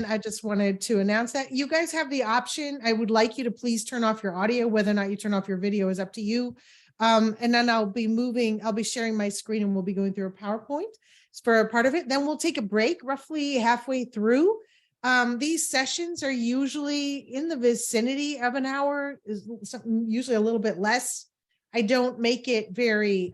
then I just wanted to announce that you guys have the option. I would like you to please turn off your audio. Whether or not you turn off your video is up to you. And then I'll be sharing my screen and we'll be going through a PowerPoint for a part of it. Then we'll take a break roughly halfway through. These sessions are usually in the vicinity of an hour, is usually a little bit less. I don't make it very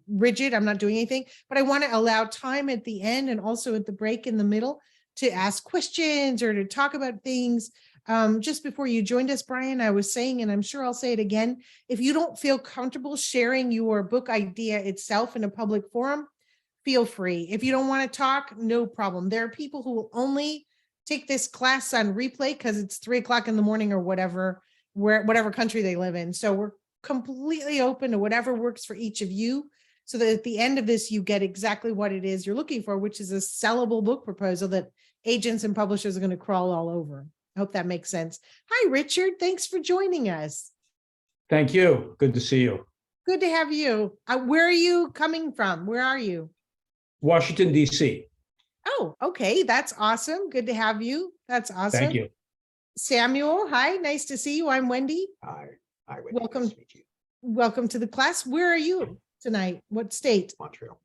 rigid. I'm not doing anything, but I want to allow time at the end and also at the break in the middle to ask questions or to talk about things. Just before you joined us, Brian, I was saying, and I'm sure I'll say it again, if you don't feel comfortable sharing your book idea itself in a public forum, feel free. If you don't want to talk, no problem. There are people who will only take this class on replay because it's 3 o'clock in the morning or whatever, whatever country they live in. So we're completely open to whatever works for each of you, so that at the end of this, you get exactly what it is you're looking for, which is a sellable book proposal that agents and publishers are going to crawl all over. I hope that makes sense. Hi, Richard. Thanks for joining us. Thank you. Good to see you. Good to have you. Where are you coming from? Where are you? Washington, D.C. Oh, okay. That's awesome. Good to have you. That's awesome. Thank you. Samuel, hi. Nice to see you. I'm Wendy. Hi, Wendy. Welcome. Nice to meet you. Welcome to the class. Where are you tonight? What state? Montreal.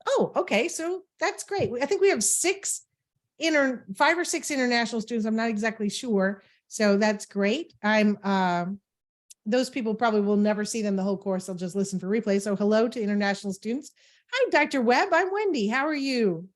Oh, okay. So that's great. I think we have 5 or 6 international students. I'm not exactly sure. So that's great. Those people probably will never see them the whole course. They'll just listen for replay. So hello to international students. Hi, Dr. Webb. I'm Wendy. How are you?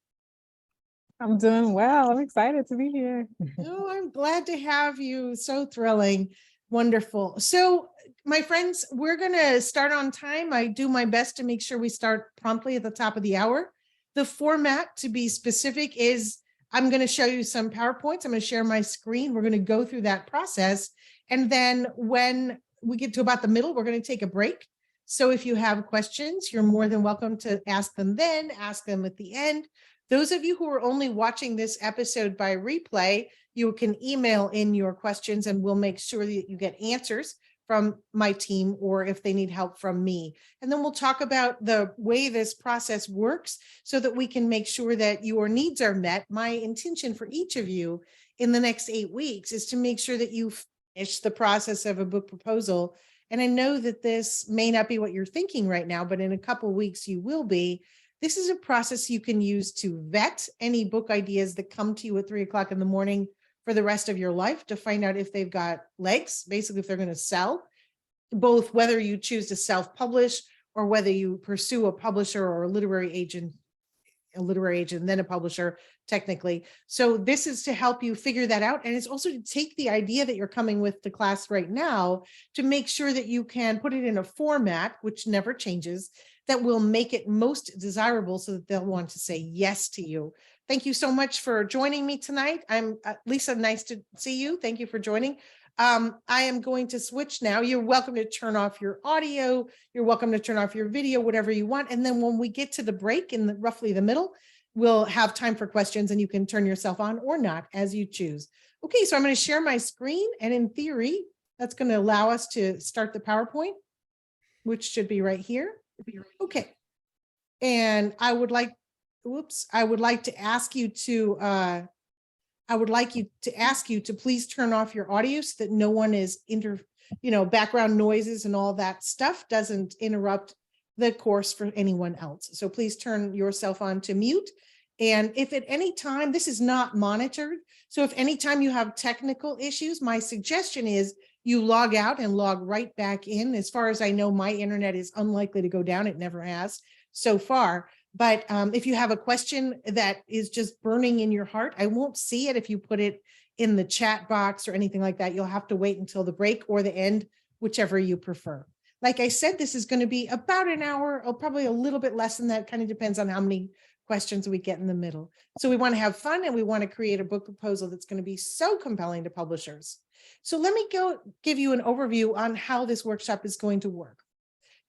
I'm doing well. I'm excited to be here. Oh, I'm glad to have you. So thrilling. Wonderful. So my friends, we're going to start on time. I do my best to make sure we start promptly at the top of the hour. The format, to be specific, is I'm going to show you some PowerPoints. I'm going to share my screen. We're going to go through that process. And then when we get to about the middle, we're going to take a break. So if you have questions, you're more than welcome to ask them then, ask them at the end. Those of you who are only watching this episode by replay, you can email in your questions and we'll make sure that you get answers from my team, or if they need help from me. And then we'll talk about the way this process works so that we can make sure that your needs are met. My intention for each of you in the next 8 weeks is to make sure that you finish the process of a book proposal. And I know that this may not be what you're thinking right now, but in a couple of weeks you will be. This is a process you can use to vet any book ideas that come to you at 3 o'clock in the morning for the rest of your life, to find out if they've got legs, basically if they're going to sell, both whether you choose to self-publish or whether you pursue a publisher or a literary agent, then a publisher, technically. So this is to help you figure that out. And it's also to take the idea that you're coming with the class right now to make sure that you can put it in a format, which never changes, that will make it most desirable so that they'll want to say yes to you. Thank you so much for joining me tonight. I'm Lisa, nice to see you. Thank you for joining. I am going to switch now. You're welcome to turn off your audio. You're welcome to turn off your video, whatever you want. And then when we get to the break in roughly the middle, we'll have time for questions and you can turn yourself on or not as you choose. Okay, so I'm going to share my screen, and in theory, that's going to allow us to start the PowerPoint, which should be right here. Okay. And I would like to ask you to please turn off your audio so that no one is background noises and all that stuff doesn't interrupt the course for anyone else. So please turn yourself on to mute. And if at any time, this is not monitored, so if any time you have technical issues, my suggestion is you log out and log right back in. As far as I know, my internet is unlikely to go down. It never has so far. But if you have a question that is just burning in your heart, I won't see it if you put it in the chat box or anything like that. You'll have to wait until the break or the end, whichever you prefer. Like I said, this is going to be about an hour, or probably a little bit less than that. Kind of depends on how many questions we get in the middle. So we want to have fun, and we want to create a book proposal that's going to be so compelling to publishers. So let me give you an overview on how this workshop is going to work.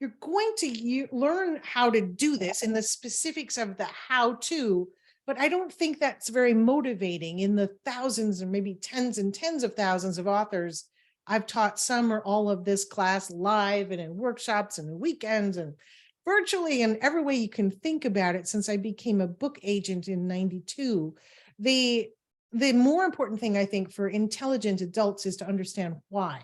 You're going to learn how to do this in the specifics of the how-to, but I don't think that's very motivating in the thousands or maybe tens and tens of thousands of authors I've taught some or all of this class live and in workshops and weekends and virtually in every way you can think about it since I became a book agent in '92. The more important thing, I think, for intelligent adults is to understand why.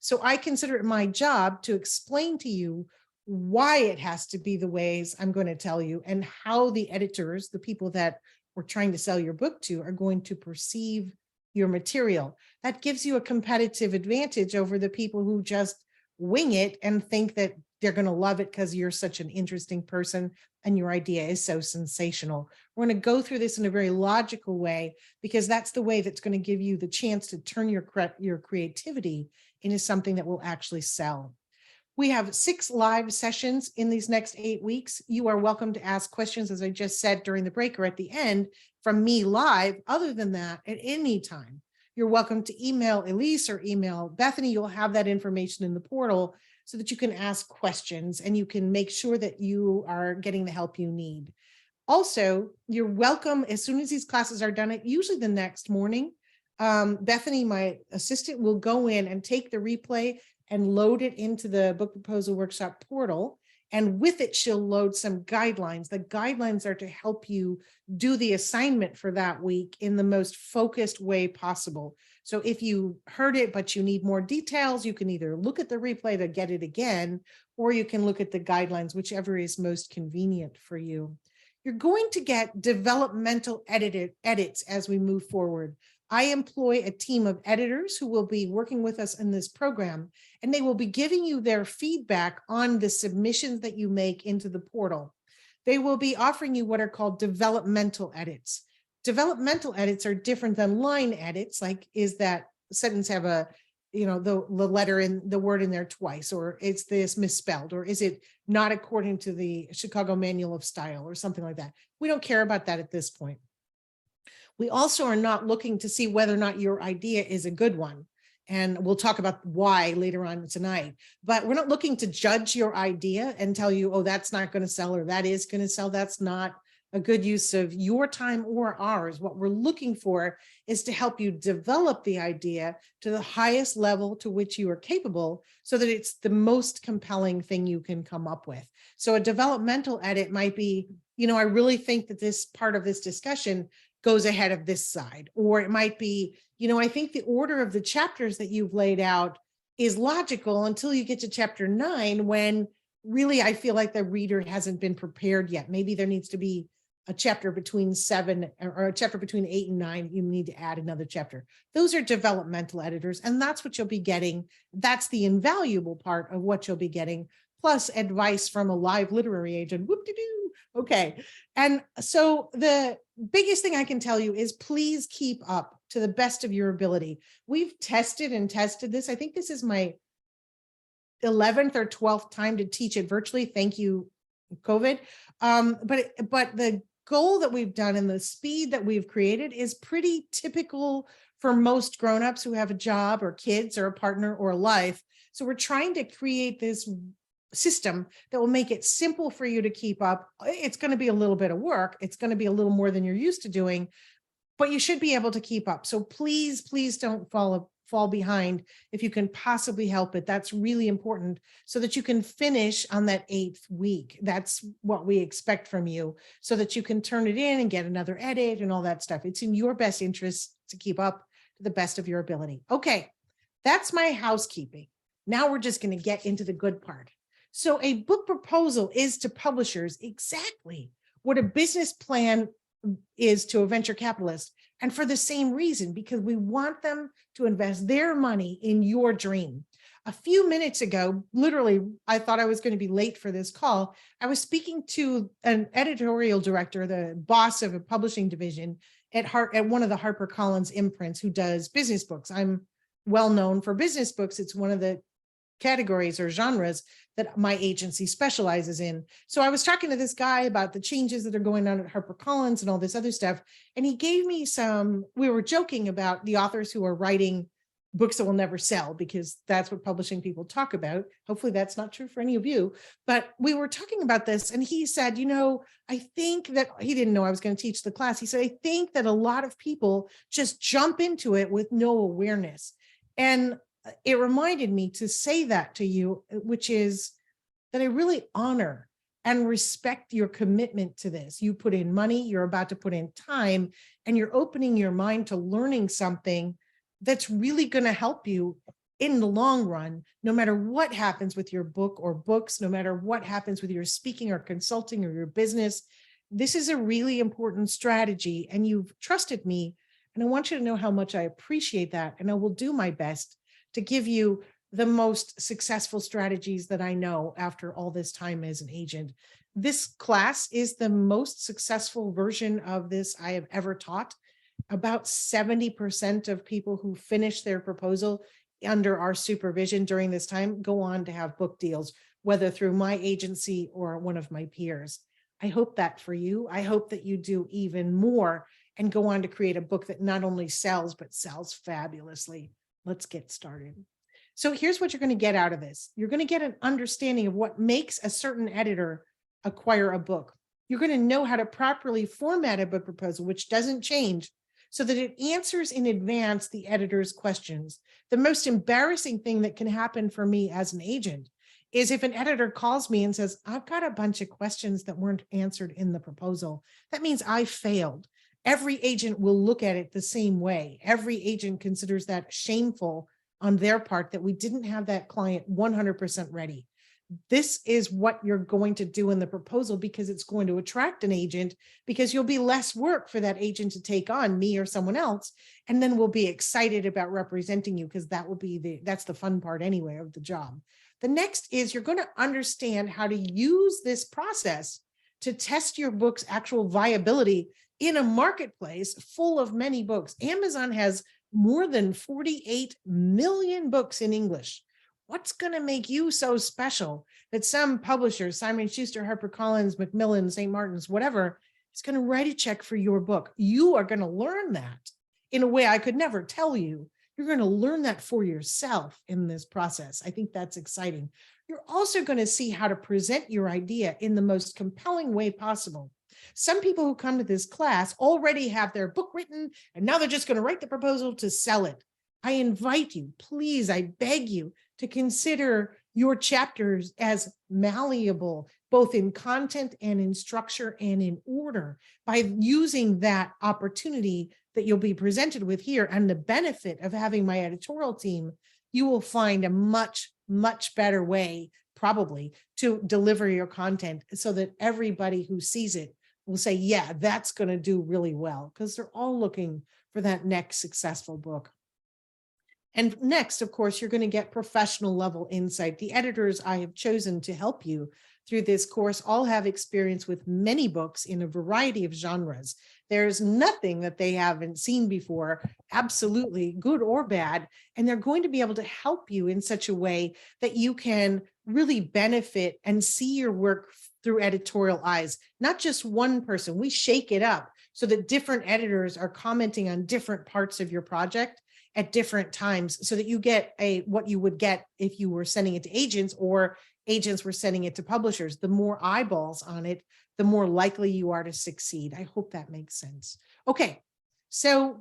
So I consider it my job to explain to you why it has to be the ways I'm going to tell you, and how the editors, the people that we're trying to sell your book to, are going to perceive your material. That gives you a competitive advantage over the people who just wing it and think that they're going to love it because you're such an interesting person and your idea is so sensational. We're going to go through this in a very logical way, because that's the way that's going to give you the chance to turn your creativity into something that will actually sell. We have 6 live sessions in these next 8 weeks. You are welcome to ask questions, as I just said, during the break or at the end from me live. Other than that, at any time, you're welcome to email Elise or email Bethany. You'll have that information in the portal so that you can ask questions and you can make sure that you are getting the help you need. Also, you're welcome, as soon as these classes are done, usually the next morning, Bethany, my assistant, will go in and take the replay and load it into the book proposal workshop portal. And with it, she'll load some guidelines. The guidelines are to help you do the assignment for that week in the most focused way possible. So if you heard it, but you need more details, you can either look at the replay to get it again, or you can look at the guidelines, whichever is most convenient for you. You're going to get developmental edits as we move forward. I employ a team of editors who will be working with us in this program, and they will be giving you their feedback on the submissions that you make into the portal. They will be offering you what are called developmental edits. Developmental edits are different than line edits, like, is that sentence have a, the letter in the word in there twice, or is this misspelled, or is it not according to the Chicago Manual of Style, or something like that. We don't care about that at this point. We also are not looking to see whether or not your idea is a good one. And we'll talk about why later on tonight. But we're not looking to judge your idea and tell you, oh, that's not going to sell, or that is going to sell. That's not a good use of your time or ours. What we're looking for is to help you develop the idea to the highest level to which you are capable, so that it's the most compelling thing you can come up with. So a developmental edit might be, I really think that this part of this discussion goes ahead of this side. Or it might be, I think the order of the chapters that you've laid out is logical until you get to chapter 9, when really I feel like the reader hasn't been prepared yet. Maybe there needs to be a chapter between 7 or a chapter between 8 and 9. You need to add another chapter. Those are developmental editors, and that's what you'll be getting. That's the invaluable part of what you'll be getting, plus advice from a live literary agent. Whoop-de-doo. Okay. And so the biggest thing I can tell you is please keep up to the best of your ability. We've tested this. I think this is my 11th or 12th time to teach it virtually. Thank you, COVID. But the goal that we've done and the speed that we've created is pretty typical for most grownups who have a job or kids or a partner or a life. So we're trying to create this system that will make it simple for you to keep up. It's going to be a little bit of work. It's going to be a little more than you're used to doing, but you should be able to keep up. So please don't fall behind if you can possibly help it. That's really important, so that you can finish on that 8th week. That's what we expect from you, so that you can turn it in and get another edit and all that stuff. It's in your best interest to keep up to the best of your ability. Okay, that's my housekeeping. Now we're just going to get into the good part. So a book proposal is to publishers exactly what a business plan is to a venture capitalist. And for the same reason, because we want them to invest their money in your dream. A few minutes ago, literally, I thought I was going to be late for this call. I was speaking to an editorial director, the boss of a publishing division at one of the HarperCollins imprints, who does business books. I'm well known for business books. It's one of the categories or genres that my agency specializes in. So I was talking to this guy about the changes that are going on at HarperCollins and all this other stuff. And he gave me we were joking about the authors who are writing books that will never sell, because that's what publishing people talk about. Hopefully that's not true for any of you, but we were talking about this. And he said, I think that he didn't know I was going to teach the class. He said, I think that a lot of people just jump into it with no awareness. And it reminded me to say that to you, which is that I really honor and respect your commitment to this. You put in money, you're about to put in time, and you're opening your mind to learning something that's really going to help you in the long run, no matter what happens with your book or books, no matter what happens with your speaking or consulting or your business. This is a really important strategy, and you've trusted me. And I want you to know how much I appreciate that. And I will do my best to give you the most successful strategies that I know after all this time as an agent. This class is the most successful version of this I have ever taught. About 70% of people who finish their proposal under our supervision during this time go on to have book deals, whether through my agency or one of my peers. I hope that for you. I hope that you do even more and go on to create a book that not only sells, but sells fabulously. Let's get started. So here's what you're going to get out of this. You're going to get an understanding of what makes a certain editor acquire a book. You're going to know how to properly format a book proposal, which doesn't change, so that it answers in advance the editor's questions. The most embarrassing thing that can happen for me as an agent is if an editor calls me and says, I've got a bunch of questions that weren't answered in the proposal. That means I failed. Every agent will look at it the same way. Every agent considers that shameful on their part that we didn't have that client 100% ready. This is what you're going to do in the proposal, because it's going to attract an agent, because you'll be less work for that agent to take on, me or someone else. And then we'll be excited about representing you, because that will be that's the fun part anyway of the job. The next is you're going to understand how to use this process to test your book's actual viability in a marketplace full of many books. Amazon has more than 48 million books in English. What's going to make you so special that some publishers, Simon Schuster, HarperCollins, Macmillan, St. Martin's, whatever, is going to write a check for your book? You are going to learn that in a way I could never tell you. You're going to learn that for yourself in this process. I think that's exciting. You're also going to see how to present your idea in the most compelling way possible. Some people who come to this class already have their book written, and now they're just going to write the proposal to sell it. I invite you, please, I beg you, to consider your chapters as malleable, both in content and in structure and in order. By using that opportunity that you'll be presented with here and the benefit of having my editorial team, you will find a much, much better way, probably, to deliver your content so that everybody who sees it will say, yeah, that's going to do really well, because they're all looking for that next successful book. And next, of course, you're going to get professional level insight. The editors I have chosen to help you through this course all have experience with many books in a variety of genres. There's nothing that they haven't seen before, absolutely, good or bad. And they're going to be able to help you in such a way that you can really benefit and see your work through editorial eyes, not just one person. We shake it up so that different editors are commenting on different parts of your project at different times, so that you get what you would get if you were sending it to agents or agents were sending it to publishers. The more eyeballs on it, the more likely you are to succeed. I hope that makes sense. Okay, so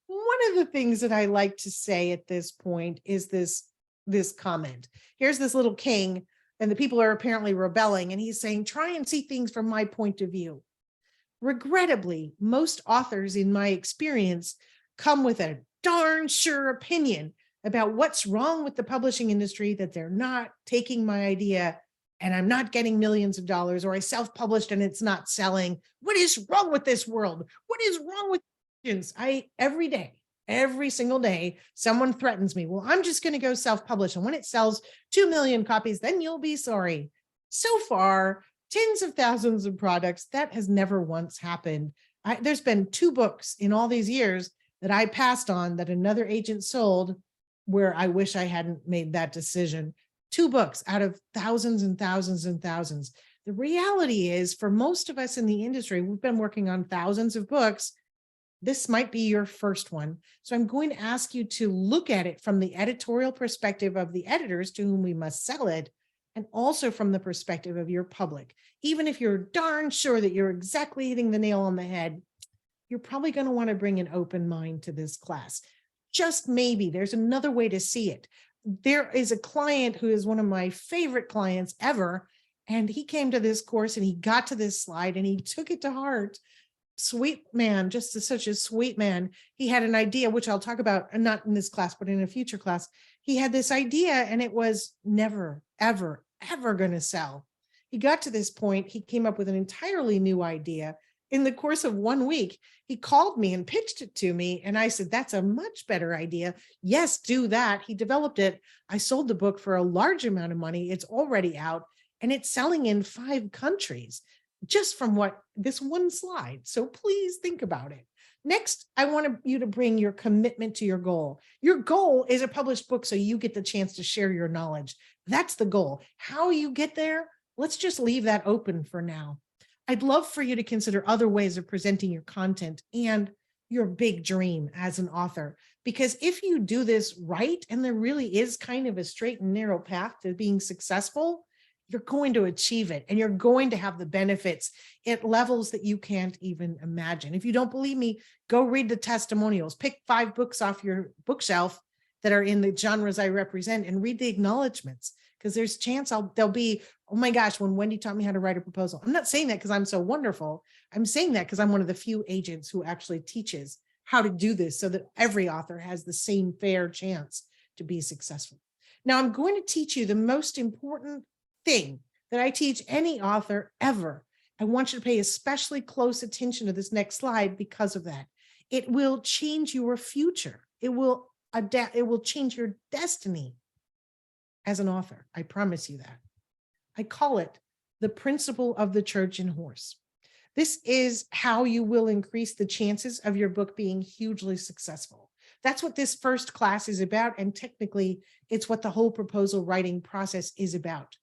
one of the things that I like to say at this point is this comment. Here's this little king, and the people are apparently rebelling, and he's saying, try and see things from my point of view. Regrettably, most authors, in my experience, come with a darn sure opinion about what's wrong with the publishing industry, that they're not taking my idea and I'm not getting millions of dollars, or I self-published and it's not selling. What is wrong with this world? What is wrong with agents? Every day, every single day, someone threatens me. Well, I'm just going to go self-publish, and when it sells 2 million copies, then you'll be sorry. So far, tens of thousands of products, that has never once happened. There's been 2 books in all these years that I passed on that another agent sold, where I wish I hadn't made that decision. 2 books out of thousands and thousands and thousands. The reality is, for most of us in the industry, we've been working on thousands of books. This might be your first one. So I'm going to ask you to look at it from the editorial perspective of the editors to whom we must sell it, and also from the perspective of your public. Even if you're darn sure that you're exactly hitting the nail on the head, you're probably going to want to bring an open mind to this class. Just maybe there's another way to see it. There is a client who is one of my favorite clients ever, and he came to this course and he got to this slide and he took it to heart. sweet man, such a sweet man. He had an idea, which I'll talk about, not in this class, but in a future class. He had this idea and it was never, ever, ever going to sell. He got to this point, he came up with an entirely new idea. In the course of 1 week, he called me and pitched it to me. And I said, that's a much better idea. Yes, do that. He developed it. I sold the book for a large amount of money. It's already out and it's selling in 5 countries just from what this one slide. So please think about it. Next, I want you to bring your commitment to your goal. Your goal is a published book so you get the chance to share your knowledge. That's the goal. How you get there, let's just leave that open for now. I'd love for you to consider other ways of presenting your content and your big dream as an author. Because if you do this right, and there really is kind of a straight and narrow path to being successful, you're going to achieve it and you're going to have the benefits at levels that you can't even imagine. If you don't believe me, go read the testimonials, pick 5 books off your bookshelf that are in the genres I represent and read the acknowledgments, because there's a chance there'll be, oh my gosh, when Wendy taught me how to write a proposal. I'm not saying that because I'm so wonderful. I'm saying that because I'm one of the few agents who actually teaches how to do this so that every author has the same fair chance to be successful. Now I'm going to teach you the most important thing that I teach any author ever. I want you to pay especially close attention to this next slide because of that. It will change your future. It will adapt. It will change your destiny as an author. I promise you that. I call it the principle of the Trojan horse. This is how you will increase the chances of your book being hugely successful. That's what this first class is about. And technically, it's what the whole proposal writing process is about.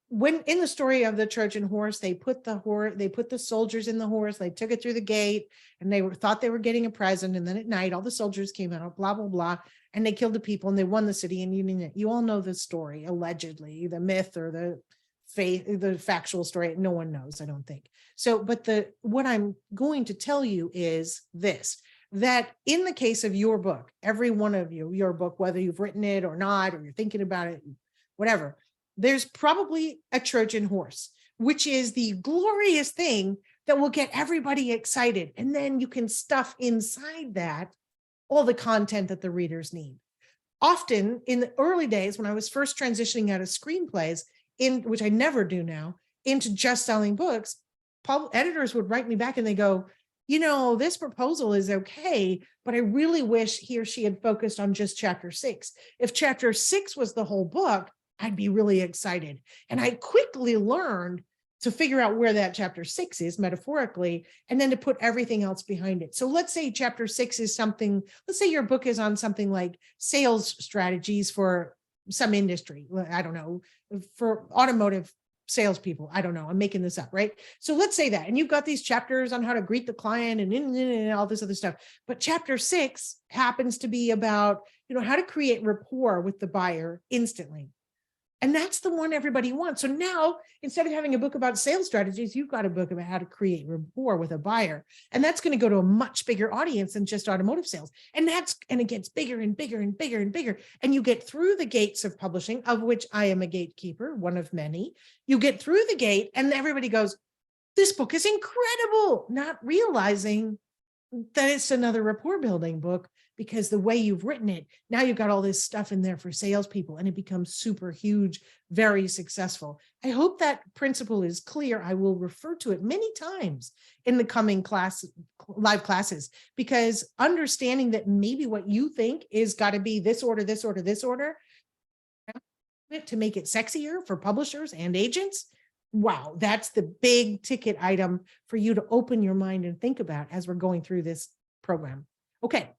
When in the story of the Trojan horse, they put the soldiers in the horse, they took it through the gate, and they thought they were getting a present. And then at night, all the soldiers came out, blah, blah, blah, and they killed the people and they won the city. And you all know the story, allegedly, the myth or the faith, the factual story. No one knows, I don't think. So, but what I'm going to tell you is this, that in the case of your book, every one of you, your book, whether you've written it or not, or you're thinking about it, whatever, there's probably a Trojan horse, which is the glorious thing that will get everybody excited. And then you can stuff inside that all the content that the readers need. Often in the early days, when I was first transitioning out of screenplays, which I never do now, into just selling books, editors would write me back and they go, you know, this proposal is okay, but I really wish he or she had focused on just chapter 6. If chapter 6 was the whole book, I'd be really excited. And I quickly learned to figure out where that chapter 6 is metaphorically, and then to put everything else behind it. So let's say chapter 6 is something, let's say your book is on something like sales strategies for some industry. I don't know, for automotive salespeople. I don't know. I'm making this up, right? So let's say that, and you've got these chapters on how to greet the client and all this other stuff. But chapter 6 happens to be about, how to create rapport with the buyer instantly. And that's the one everybody wants. So now, instead of having a book about sales strategies, you've got a book about how to create rapport with a buyer. And that's going to go to a much bigger audience than just automotive sales. And it gets bigger and bigger and bigger and bigger. And you get through the gates of publishing, of which I am a gatekeeper, one of many. You get through the gate and everybody goes, this book is incredible, not realizing that it's another rapport building book, because the way you've written it, now you've got all this stuff in there for salespeople and it becomes super huge, very successful. I hope that principle is clear. I will refer to it many times in the coming live classes, because understanding that maybe what you think is got to be this order, this order, this order, to make it sexier for publishers and agents. Wow, that's the big ticket item for you to open your mind and think about as we're going through this program. Okay.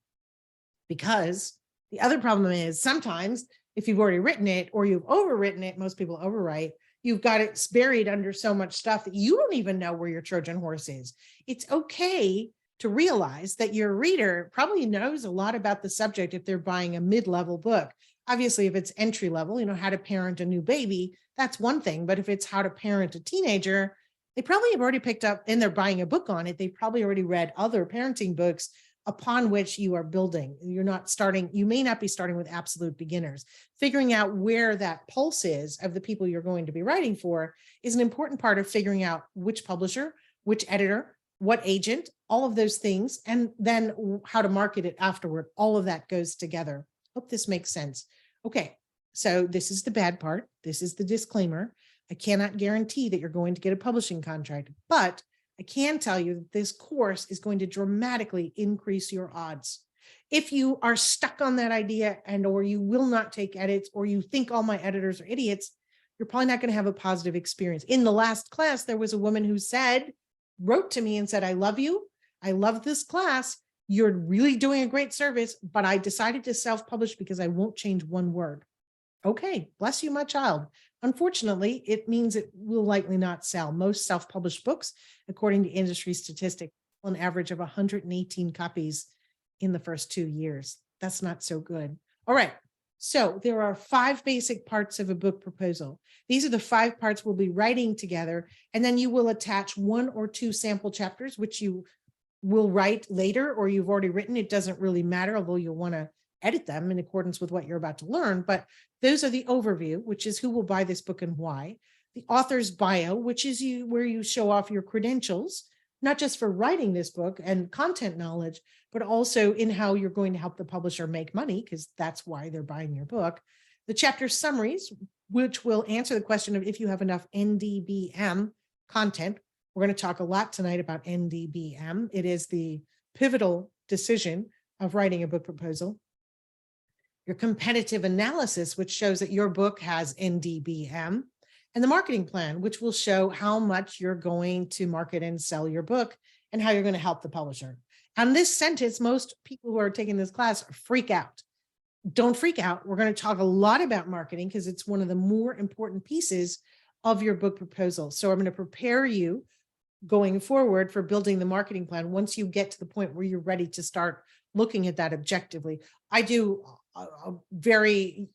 Because the other problem is sometimes if you've already written it or you've overwritten it, most people overwrite, you've got it buried under so much stuff that you don't even know where your Trojan horse is. It's okay to realize that your reader probably knows a lot about the subject if they're buying a mid-level book. Obviously, if it's entry level, how to parent a new baby, that's one thing. But if it's how to parent a teenager, they probably have already picked up, and they're buying a book on it. They've probably already read other parenting books upon which you are building. You may not be starting with absolute beginners. Figuring out where that pulse is of the people you're going to be writing for is an important part of figuring out which publisher, which editor, what agent, all of those things, and then how to market it afterward. All of that goes together. Hope this makes sense. Okay, so this is the bad part. This is the disclaimer. I cannot guarantee that you're going to get a publishing contract, but I can tell you that this course is going to dramatically increase your odds. If you are stuck on that idea or you will not take edits, or you think all my editors are idiots, you're probably not going to have a positive experience. In the last class, there was a woman who wrote to me and said, I love you. I love this class. You're really doing a great service, but I decided to self-publish because I won't change one word. Okay, bless you, my child. Unfortunately, it means it will likely not sell. Most self-published books, according to industry statistics, on average of 118 copies in the first 2 years. That's not so good. All right. So there are 5 basic parts of a book proposal. These are the 5 parts we'll be writing together, and then you will attach 1 or 2 sample chapters, which you will write later, or you've already written. It doesn't really matter, although you'll want to edit them in accordance with what you're about to learn. But those are the overview, which is who will buy this book and why. The author's bio, which is where you show off your credentials, not just for writing this book and content knowledge, but also in how you're going to help the publisher make money, because that's why they're buying your book. The chapter summaries, which will answer the question of if you have enough NDBM content. We're going to talk a lot tonight about NDBM. It is the pivotal decision of writing a book proposal. Your competitive analysis, which shows that your book has NDBM, and the marketing plan, which will show how much you're going to market and sell your book and how you're going to help the publisher. On this sentence, most people who are taking this class freak out. Don't freak out. We're going to talk a lot about marketing because it's one of the more important pieces of your book proposal. So I'm going to prepare you going forward for building the marketing plan once you get to the point where you're ready to start looking at that objectively. I do a very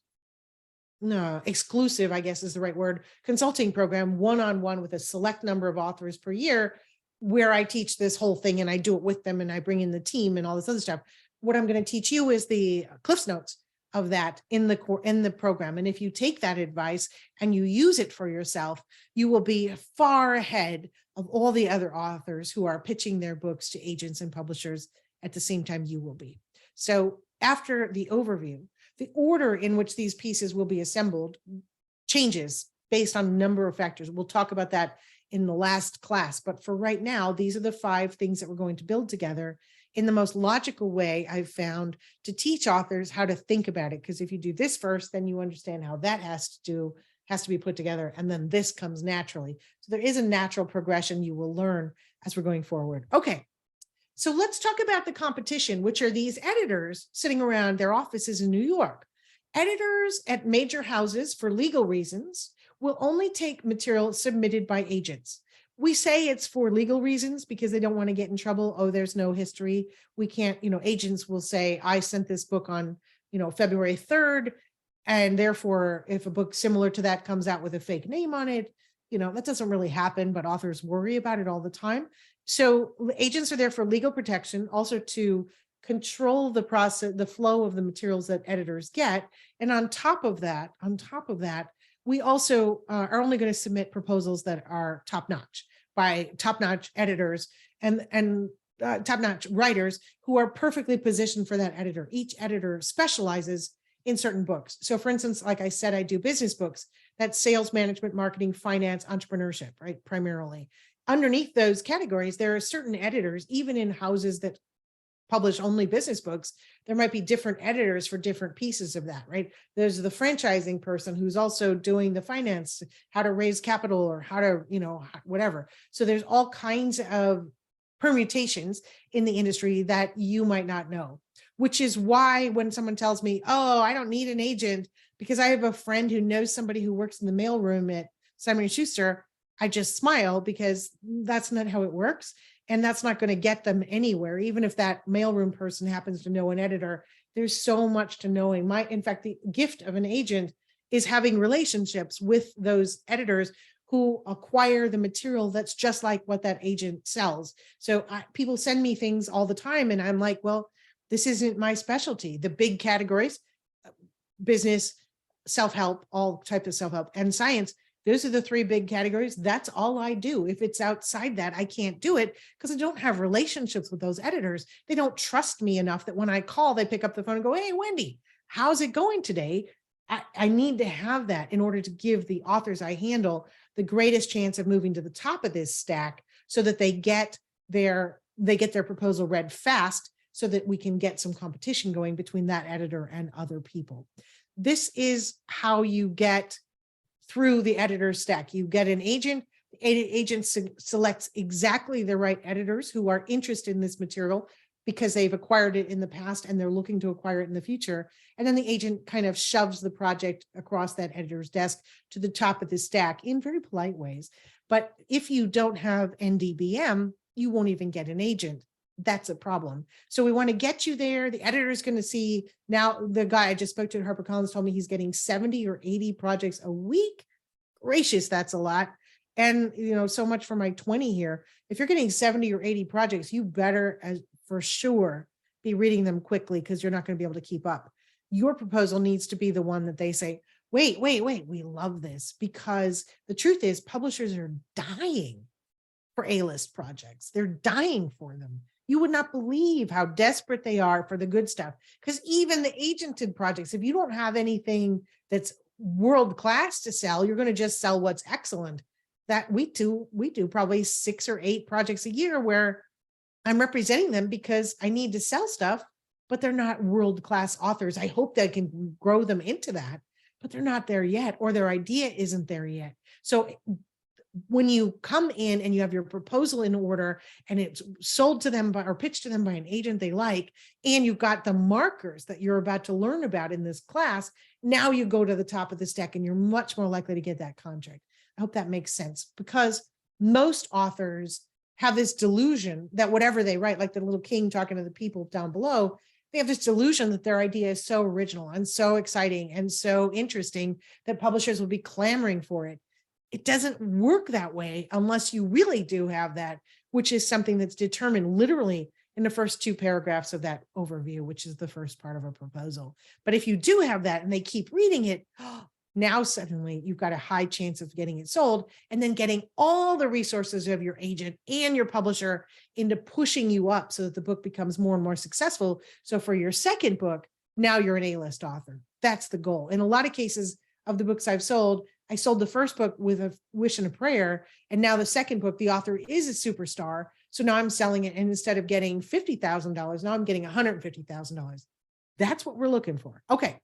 exclusive, I guess is the right word, consulting program, one-on-one with a select number of authors per year, where I teach this whole thing and I do it with them and I bring in the team and all this other stuff. What I'm going to teach you is the Cliff's Notes of that in the program. And if you take that advice and you use it for yourself, you will be far ahead of all the other authors who are pitching their books to agents and publishers at the same time you will be. So after the overview, the order in which these pieces will be assembled changes based on a number of factors. We'll talk about that in the last class, but for right now, these are the 5 things that we're going to build together in the most logical way I've found to teach authors how to think about it. Because if you do this first, then you understand how that has to be put together, and then this comes naturally. So there is a natural progression you will learn as we're going forward. Okay. So let's talk about the competition, which are these editors sitting around their offices in New York. Editors at major houses, for legal reasons, will only take material submitted by agents. We say it's for legal reasons because they don't want to get in trouble. Oh, there's no history. We can't, agents will say, I sent this book on, February 3rd. And therefore, if a book similar to that comes out with a fake name on it, that doesn't really happen, but authors worry about it all the time. So agents are there for legal protection, also to control the process, the flow of the materials that editors get. And on top of that, we also are only going to submit proposals that are top-notch by top-notch editors and top-notch writers who are perfectly positioned for that editor. Each editor specializes in certain books. So for instance, like I said, I do business books. That's sales, management, marketing, finance, entrepreneurship, right? Primarily. Underneath those categories, there are certain editors, even in houses that publish only business books, there might be different editors for different pieces of that, right? There's the franchising person who's also doing the finance, how to raise capital or how to, whatever. So there's all kinds of permutations in the industry that you might not know, which is why when someone tells me, oh, I don't need an agent because I have a friend who knows somebody who works in the mailroom at Simon & Schuster, I just smile because that's not how it works. And that's not going to get them anywhere. Even if that mailroom person happens to know an editor, there's so much to knowing. In fact, the gift of an agent is having relationships with those editors who acquire the material that's just like what that agent sells. So people send me things all the time and I'm like, well, this isn't my specialty. The big categories, business, self-help, all types of self-help, and science, Those are the three big categories. That's all I do. If it's outside that, I can't do it because I don't have relationships with those editors. They don't trust me enough that when I call, they pick up the phone and go, "Hey, Wendy, how's it going today?" I need to have that in order to give the authors I handle the greatest chance of moving to the top of this stack so that they get their proposal read fast so that we can get some competition going between that editor and other people. This is how you get through the editor stack. You get an agent, the agent selects exactly the right editors who are interested in this material because they've acquired it in the past and they're looking to acquire it in the future. And then the agent kind of shoves the project across that editor's desk to the top of the stack in very polite ways. But if you don't have NDBM, you won't even get an agent. That's a problem. So we want to get you there. The editor is going to see now. The guy I just spoke to at HarperCollins told me he's getting 70 or 80 projects a week. Gracious, that's a lot. And, so much for my 20 here. If you're getting 70 or 80 projects, you better for sure be reading them quickly because you're not going to be able to keep up. Your proposal needs to be the one that they say, wait, we love this, because the truth is publishers are dying for A-list projects. They're dying for them. You would not believe how desperate they are for the good stuff, because even the agented projects, if you don't have anything that's world-class to sell, you're going to just sell what's excellent. That we do probably 6 or 8 projects a year where I'm representing them because I need to sell stuff, but they're not world-class authors. I hope that I can grow them into that, but they're not there yet, or their idea isn't there yet. So when you come in and you have your proposal in order and it's sold to them or pitched to them by an agent they like, and you've got the markers that you're about to learn about in this class, now you go to the top of the stack and you're much more likely to get that contract. I hope that makes sense, because most authors have this delusion that whatever they write, like the little king talking to the people down below, they have this delusion that their idea is so original and so exciting and so interesting that publishers will be clamoring for it. It doesn't work that way unless you really do have that, which is something that's determined literally in the first 2 paragraphs of that overview, which is the first part of a proposal. But if you do have that and they keep reading it, now suddenly you've got a high chance of getting it sold, and then getting all the resources of your agent and your publisher into pushing you up so that the book becomes more and more successful. So for your second book, now you're an A-list author. That's the goal. In a lot of cases of the books I've sold, I sold the first book with a wish and a prayer. And now the second book, the author is a superstar. So now I'm selling it. And instead of getting $50,000, now I'm getting $150,000. That's what we're looking for. Okay.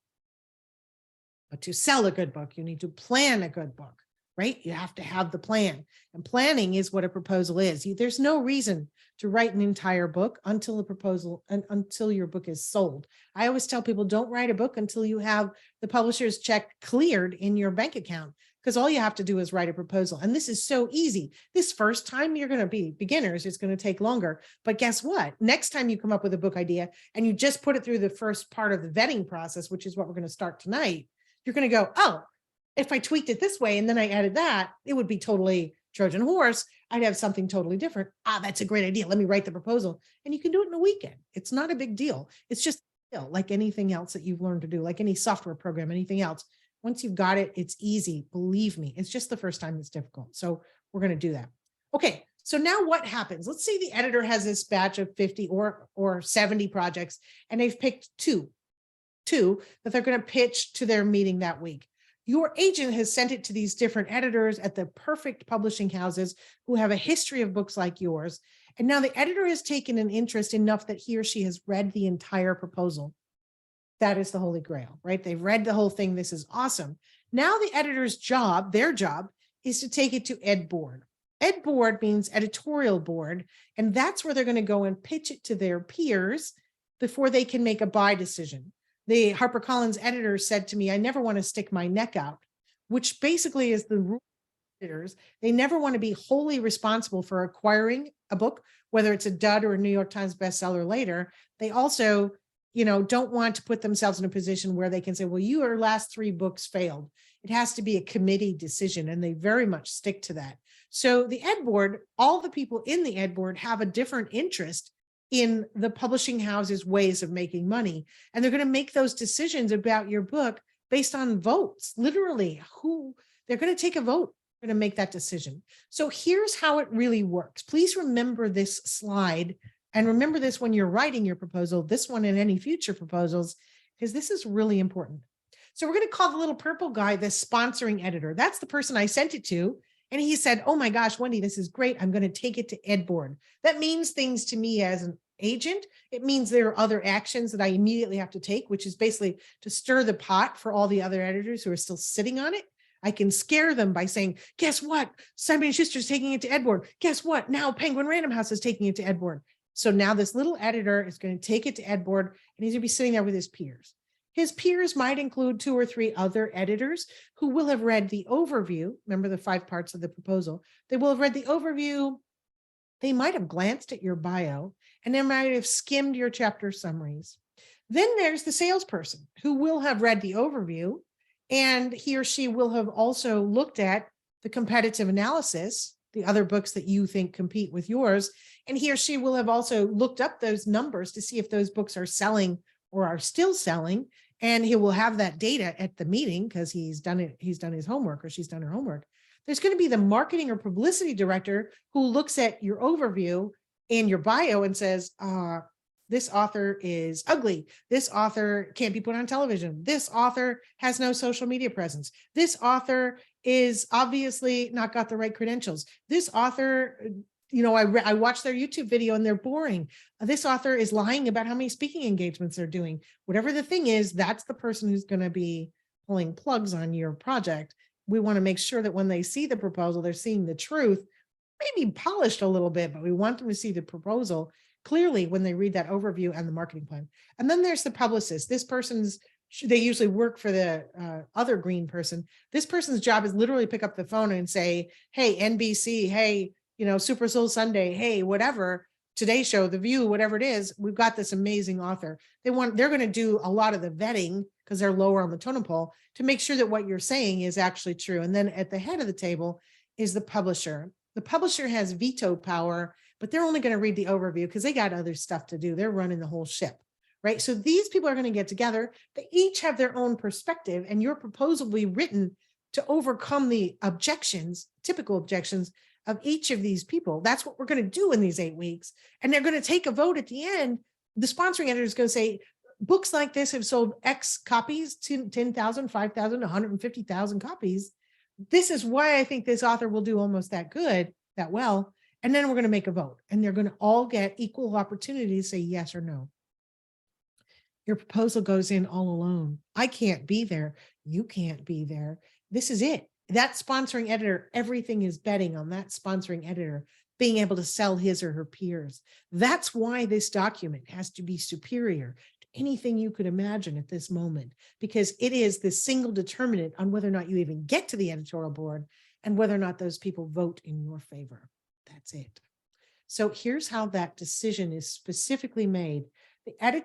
But to sell a good book, you need to plan a good book, right? You have to have the plan, and planning is what a proposal is. There's no reason to write an entire book until the proposal and until your book is sold. I always tell people, don't write a book until you have the publisher's check cleared in your bank account, because all you have to do is write a proposal. And this is so easy. This first time you're going to be beginners, it's going to take longer. But guess what? Next time you come up with a book idea and you just put it through the first part of the vetting process, which is what we're going to start tonight, you're going to go, oh, if I tweaked it this way and then I added that, it would be totally Trojan horse. I'd have something totally different. That's a great idea. Let me write the proposal. And you can do it in a weekend. It's not a big deal. It's just like anything else that you've learned to do, like any software program, anything else. Once you've got it, it's easy. Believe me, it's just the first time that's difficult. So we're going to do that. Okay. So now what happens? Let's say the editor has this batch of 50 or 70 projects, and they've picked two that they're going to pitch to their meeting that week. Your agent has sent it to these different editors at the perfect publishing houses who have a history of books like yours. And now the editor has taken an interest enough that he or she has read the entire proposal. That is the Holy Grail, right? They've read the whole thing. This is awesome. Now the editor's job, their job, is to take it to Ed Board. Ed Board means editorial board, and that's where they're going to go and pitch it to their peers before they can make a buy decision. The HarperCollins editor said to me, I never want to stick my neck out, which basically is the rule of editors. They never want to be wholly responsible for acquiring a book, whether it's a dud or a New York Times bestseller later. They also, don't want to put themselves in a position where they can say, well, your last 3 books failed. It has to be a committee decision, and they very much stick to that. So the Ed Board, all the people in the Ed Board have a different interest in the publishing house's ways of making money. And they're going to make those decisions about your book based on votes, literally. they're going to take a vote, going to make that decision. So here's how it really works. Please remember this slide and remember this when you're writing your proposal, this one and any future proposals, because this is really important. So we're going to call the little purple guy the sponsoring editor. That's the person I sent it to. And he said, oh my gosh, Wendy, this is great. I'm going to take it to Ed Board. That means things to me as an agent. It means there are other actions that I immediately have to take, which is basically to stir the pot for all the other editors who are still sitting on it. I can scare them by saying, guess what? Simon & Schuster's taking it to Ed Board. Guess what? Now Penguin Random House is taking it to Ed Board. So now this little editor is going to take it to Ed Board, and he's going to be sitting there with his peers. His peers might include 2 or 3 other editors who will have read the overview. Remember the 5 parts of the proposal. They will have read the overview. They might have glanced at your bio, and they might have skimmed your chapter summaries. Then there's the salesperson who will have read the overview, and he or she will have also looked at the competitive analysis, the other books that you think compete with yours, and he or she will have also looked up those numbers to see if those books are selling or are still selling. And he will have that data at the meeting because he's done his homework, or she's done her homework. There's going to be the marketing or publicity director who looks at your overview and your bio and says, this author is ugly. This author can't be put on television. This author has no social media presence. This author is obviously not got the right credentials. This author, I watched their YouTube video and they're boring. This author is lying about how many speaking engagements they're doing. Whatever the thing is, that's the person who's going to be pulling plugs on your project. We want to make sure that when they see the proposal, they're seeing the truth, maybe polished a little bit, but we want them to see the proposal clearly when they read that overview and the marketing plan. And then there's the publicist. This person's, they usually work for the other green person. This person's job is literally pick up the phone and say, hey, NBC, hey, Super Soul Sunday, hey, whatever, Today Show, The View, whatever it is, we've got this amazing author. They're going to do a lot of the vetting because they're lower on the totem pole to make sure that what you're saying is actually true. And then at the head of the table is the publisher. The publisher has veto power, but they're only going to read the overview because they got other stuff to do. They're running the whole ship, right? So these people are going to get together. They each have their own perspective, and your proposal will be written to overcome the objections, typical objections of each of these people. That's what we're going to do in these 8 weeks. And they're going to take a vote at the end. The sponsoring editor is going to say, books like this have sold X copies, 10,000, 5,000, 150,000 copies. This is why I think this author will do almost that good, that well. And then we're going to make a vote, and they're going to all get equal opportunity to say yes or no. Your proposal goes in all alone. I can't be there. You can't be there. This is it. That sponsoring editor, everything is betting on that sponsoring editor being able to sell his or her peers. That's why this document has to be superior to anything you could imagine at this moment, because it is the single determinant on whether or not you even get to the editorial board and whether or not those people vote in your favor. That's it. So here's how that decision is specifically made. The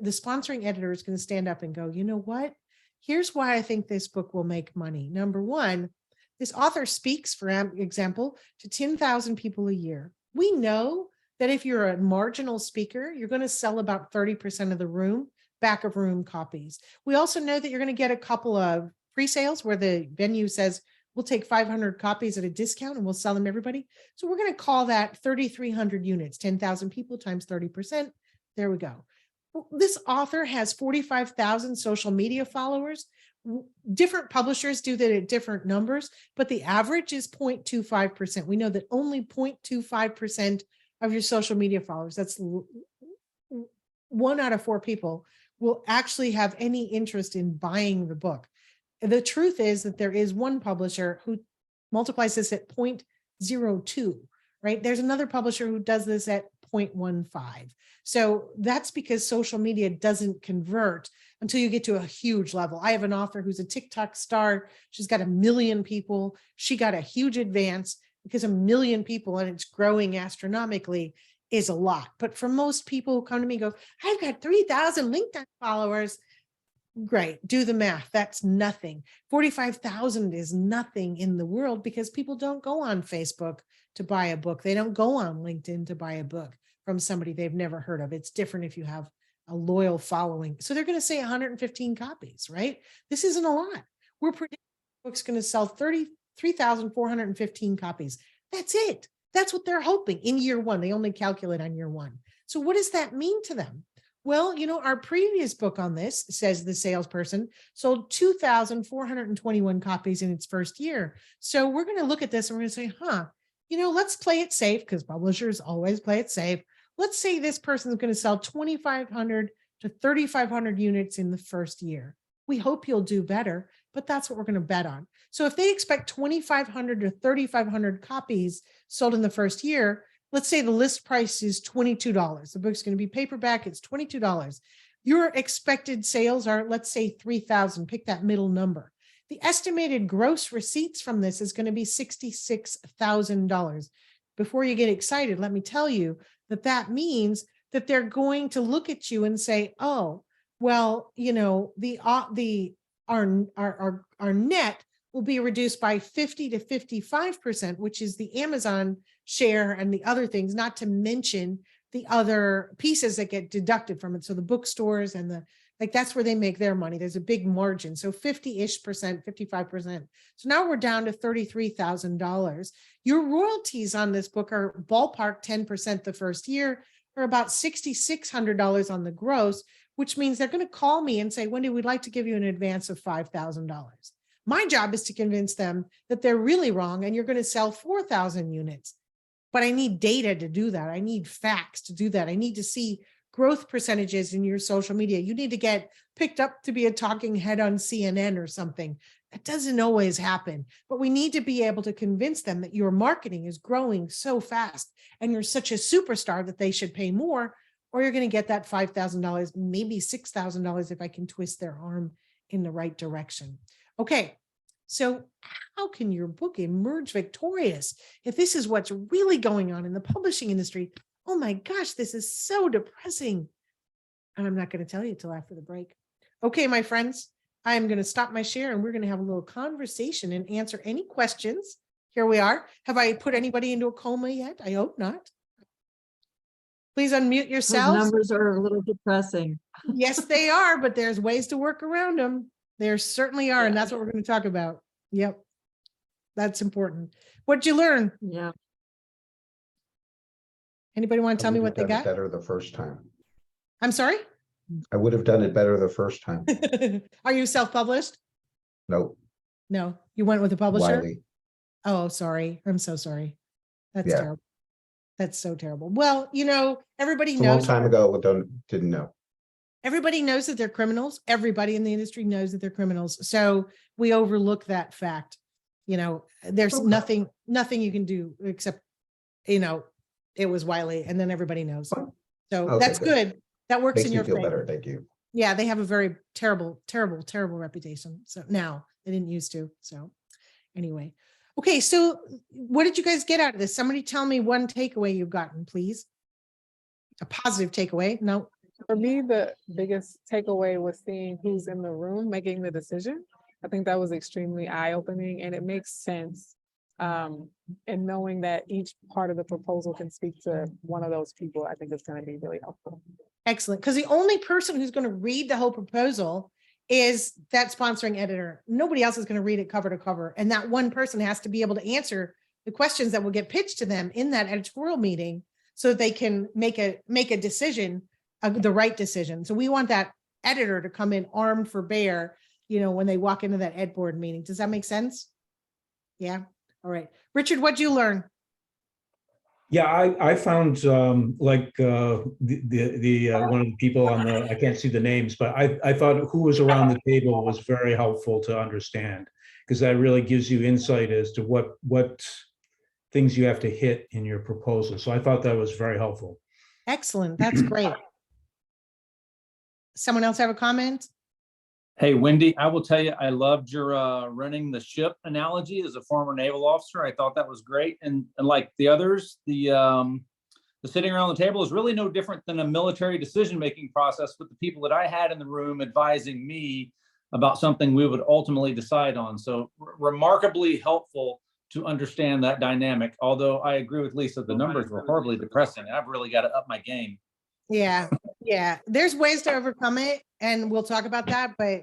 sponsoring editor is going to stand up and go, you know what? Here's why I think this book will make money. Number one, this author speaks, for example, to 10,000 people a year. We know that if you're a marginal speaker, you're going to sell about 30% of the room, back of room copies. We also know that you're going to get a couple of pre-sales where the venue says, we'll take 500 copies at a discount and we'll sell them to everybody. So we're going to call that 3,300 units, 10,000 people times 30%. There we go. This author has 45,000 social media followers. Different publishers do that at different numbers, but the average is 0.25%. We know that only 0.25% of your social media followers, that's 1 out of 4 people, will actually have any interest in buying the book. The truth is that there is one publisher who multiplies this at 0.02, right? There's another publisher who does this at 0.15. So that's because social media doesn't convert until you get to a huge level. I have an author who's a TikTok star. She's got 1 million people. She got a huge advance because 1 million people, and it's growing astronomically, is a lot. But for most people who come to me and go, I've got 3,000 LinkedIn followers. Great, do the math. That's nothing. 45,000 is nothing in the world because people don't go on Facebook to buy a book. They don't go on LinkedIn to buy a book from somebody they've never heard of. It's different if you have a loyal following. So they're going to say 115 copies, right? This isn't a lot. We're predicting book's going to sell 33,415 copies. That's it. That's what they're hoping in year one. They only calculate on year one. So what does that mean to them? Well, our previous book on this, says the salesperson, sold 2,421 copies in its first year. So we're going to look at this and we're going to say, let's play it safe, because publishers always play it safe. Let's say this person is going to sell 2,500 to 3,500 units in the first year. We hope you'll do better, but that's what we're going to bet on. So if they expect 2,500 to 3,500 copies sold in the first year, let's say the list price is $22. The book's going to be paperback. It's $22. Your expected sales are, let's say, 3,000. Pick that middle number. The estimated gross receipts from this is going to be $66,000. Before you get excited, let me tell you that means that they're going to look at you and say, oh, well, our net will be reduced by 50 to 55%, which is the Amazon share and the other things, not to mention the other pieces that get deducted from it. So the bookstores and that's where they make their money. There's a big margin. So 50-ish percent, 55%. So now we're down to $33,000. Your royalties on this book are ballpark 10% the first year, or about $6,600 on the gross, which means they're going to call me and say, Wendy, we'd like to give you an advance of $5,000. My job is to convince them that they're really wrong and you're going to sell 4,000 units. But I need data to do that. I need facts to do that. I need to see growth percentages in your social media. You need to get picked up to be a talking head on CNN or something. That doesn't always happen, but we need to be able to convince them that your marketing is growing so fast and you're such a superstar that they should pay more, or you're going to get that $5,000, maybe $6,000 if I can twist their arm in the right direction. Okay. So how can your book emerge victorious if this is what's really going on in the publishing industry? Oh my gosh, this is so depressing. And I'm not going to tell you till after the break. Okay, my friends, I'm going to stop my share and we're going to have a little conversation and answer any questions. Here we are. Have I put anybody into a coma yet? I hope not. Please unmute Those yourselves. numbers are a little depressing. Yes, they are, but there's ways to work around them. There certainly are, and that's what we're going to talk about. Yep. That's important. What'd you learn? Yeah. Anybody want to tell me what they got? Better the first time. I'm sorry? I would have done it better the first time. Are you self-published? Nope. No, you went with a publisher? Wiley. Oh, sorry. I'm so sorry. That's Yeah. terrible. That's so terrible. Well, everybody It's a long knows. time ago. Didn't know. Everybody knows that they're criminals. Everybody in the industry knows that they're criminals. So we overlook that fact. There's Okay. nothing you can do except, it was Wiley, and then everybody knows. So Okay, that's good. That works Makes in me your feel favor. better. Thank you. Yeah, they have a very terrible, terrible, terrible reputation. So now they didn't used to. So anyway. Okay, so what did you guys get out of this? Somebody tell me one takeaway you've gotten, please. A positive takeaway. No. For me, the biggest takeaway was seeing who's in the room making the decision. I think that was extremely eye-opening, and it makes sense. And knowing that each part of the proposal can speak to one of those people, I think it's going to be really helpful. Excellent. Because the only person who's going to read the whole proposal is that sponsoring editor. Nobody else is going to read it cover to cover. And that one person has to be able to answer the questions that will get pitched to them in that editorial meeting so that they can make a decision, the right decision. So we want that editor to come in armed for bear, when they walk into that ed board meeting. Does that make sense? Yeah. All right. Richard, what'd you learn? Yeah, I found one of the people on I can't see the names, but I thought who was around the table was very helpful to understand, because that really gives you insight as to what things you have to hit in your proposal. So I thought that was very helpful. Excellent. That's great. Someone else have a comment? Hey, Wendy, I will tell you, I loved your running the ship analogy as a former naval officer. I thought that was great. And like the others, the sitting around the table is really no different than a military decision-making process with the people that I had in the room advising me about something we would ultimately decide on. So remarkably helpful to understand that dynamic. Although I agree with Lisa, the numbers were horribly depressing. I've really got to up my game. Yeah. Yeah. There's ways to overcome it, and we'll talk about that, but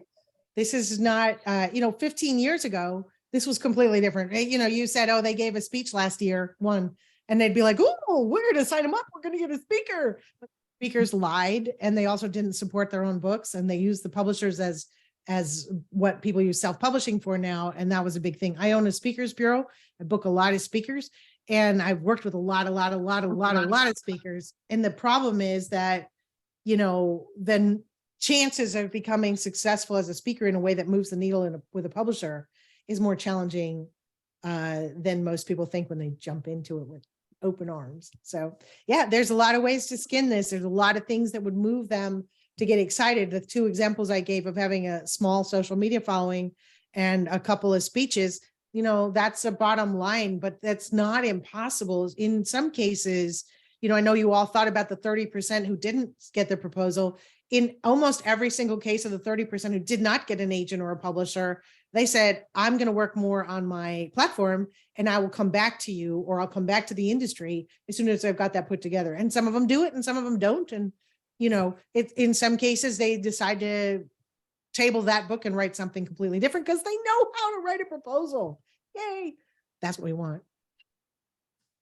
This is not, 15 years ago, this was completely different. You said, oh, they gave a speech last year, one, and they'd be like, oh, we're going to sign them up. We're going to get a speaker. But speakers lied, and they also didn't support their own books, and they used the publishers as what people use self-publishing for now. And that was a big thing. I own a speakers bureau. I book a lot of speakers, and I've worked with a lot of speakers. And the problem is that, then chances of becoming successful as a speaker in a way that moves the needle with a publisher is more challenging than most people think when they jump into it with open arms. So yeah, there's a lot of ways to skin this. There's a lot of things that would move them to get excited. The two examples I gave of having a small social media following and a couple of speeches, that's a bottom line, but that's not impossible. In some cases, I know you all thought about the 30% who didn't get the proposal. In almost every single case of the 30% who did not get an agent or a publisher, they said, I'm going to work more on my platform and I will come back to you, or I'll come back to the industry as soon as I've got that put together. And some of them do it and some of them don't. And, in some cases, they decide to table that book and write something completely different because they know how to write a proposal. Yay. That's what we want.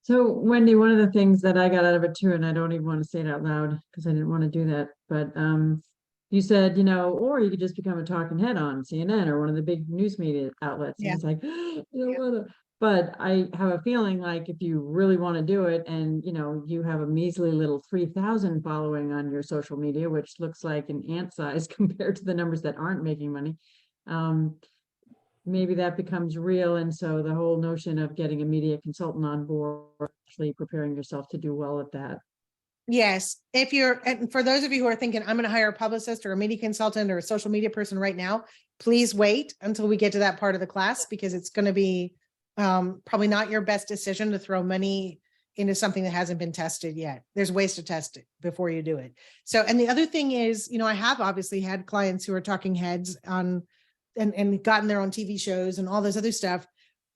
So Wendy, one of the things that I got out of it too, and I don't even want to say it out loud because I didn't want to do that, but you said, or you could just become a talking head on CNN or one of the big news media outlets. And Yeah. it's like, but I have a feeling like if you really want to do it and, you have a measly little 3,000 following on your social media, which looks like an ant size compared to the numbers that aren't making money. Maybe that becomes real. And so the whole notion of getting a media consultant on board, actually preparing yourself to do well at that. Yes. And for those of you who are thinking, I'm going to hire a publicist or a media consultant or a social media person right now, please wait until we get to that part of the class, because it's going to be probably not your best decision to throw money into something that hasn't been tested yet. There's ways to test it before you do it. So, and the other thing is, I have obviously had clients who are talking heads on and gotten their own TV shows and all this other stuff.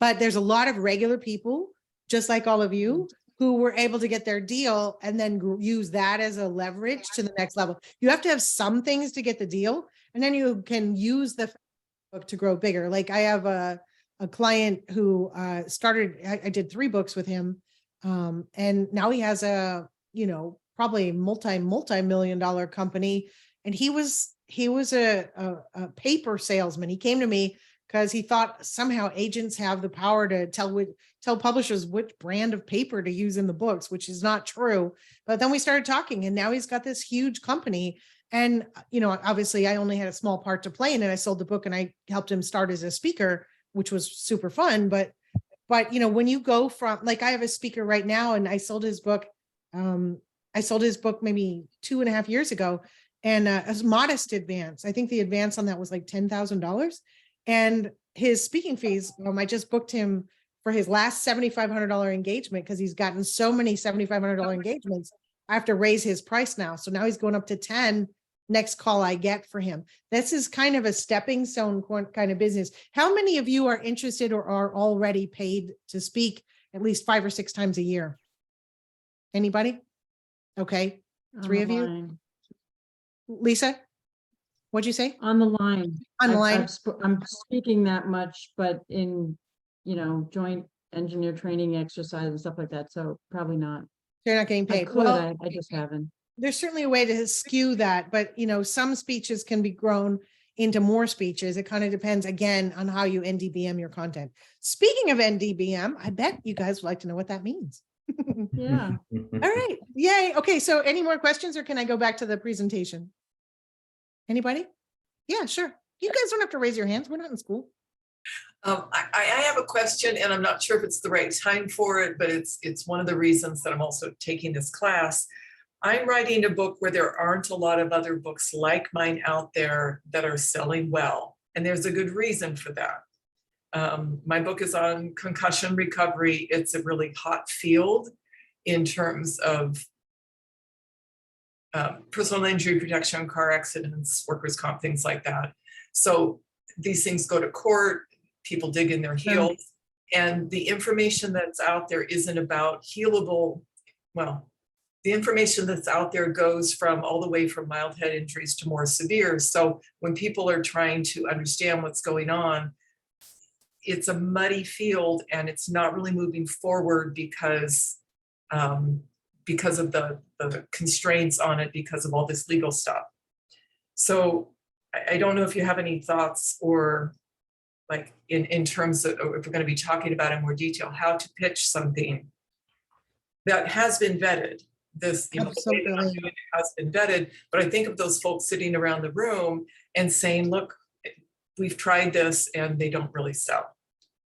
But there's a lot of regular people, just like all of you, who were able to get their deal and then use that as a leverage to the next level. You have to have some things to get the deal, and then you can use the book to grow bigger. Like I have a client who started, I did 3 books with him. And now he has a, probably multi-million-dollar company. And he was a paper salesman. He came to me because he thought somehow agents have the power to tell publishers which brand of paper to use in the books, which is not true. But then we started talking, and now he's got this huge company. And, obviously I only had a small part to play in it. I sold the book and I helped him start as a speaker, which was super fun. But when you go from, like, I have a speaker right now, and I sold his book. I sold his book maybe 2.5 years ago, and a modest advance. I think the advance on that was like $10,000. And his speaking fees, I just booked him for his last $7,500 engagement because he's gotten so many $7,500 engagements. I have to raise his price now. So now he's going up to 10 next call I get for him. This is kind of a stepping stone kind of business. How many of you are interested or are already paid to speak at least 5 or 6 times a year? Anybody? Okay. 3 of you. Line. Lisa, what'd you say? On the line. On the line. I'm speaking that much, but in, joint engineer training exercise and stuff like that. So probably not. They're not getting I paid. could, Well, I just haven't. there's certainly a way to skew that, but some speeches can be grown into more speeches. It kind of depends again on how you NDBM your content. Speaking of NDBM, I bet you guys would like to know what that means. Yeah. All right. Yay. Okay. So any more questions, or can I go back to the presentation? Anybody? Yeah, sure. You guys don't have to raise your hands. We're not in school. I have a question, and I'm not sure if it's the right time for it, but it's one of the reasons that I'm also taking this class. I'm writing a book where there aren't a lot of other books like mine out there that are selling well, and there's a good reason for that. My book is on concussion recovery. It's a really hot field in terms of personal injury protection, car accidents, workers' comp, things like that. So these things go to court, people dig in their heels, and the information that's out there isn't about healable, well, the information that's out there goes from all the way from mild head injuries to more severe. So when people are trying to understand what's going on, it's a muddy field and it's not really moving forward because of the constraints on it because of all this legal stuff. So I don't know if you have any thoughts or like in terms of, if we're going to be talking about in more detail, how to pitch something that has been vetted. This, you know, the way that I'm Absolutely. doing it has been vetted, but I think of those folks sitting around the room and saying, look, we've tried this and they don't really sell.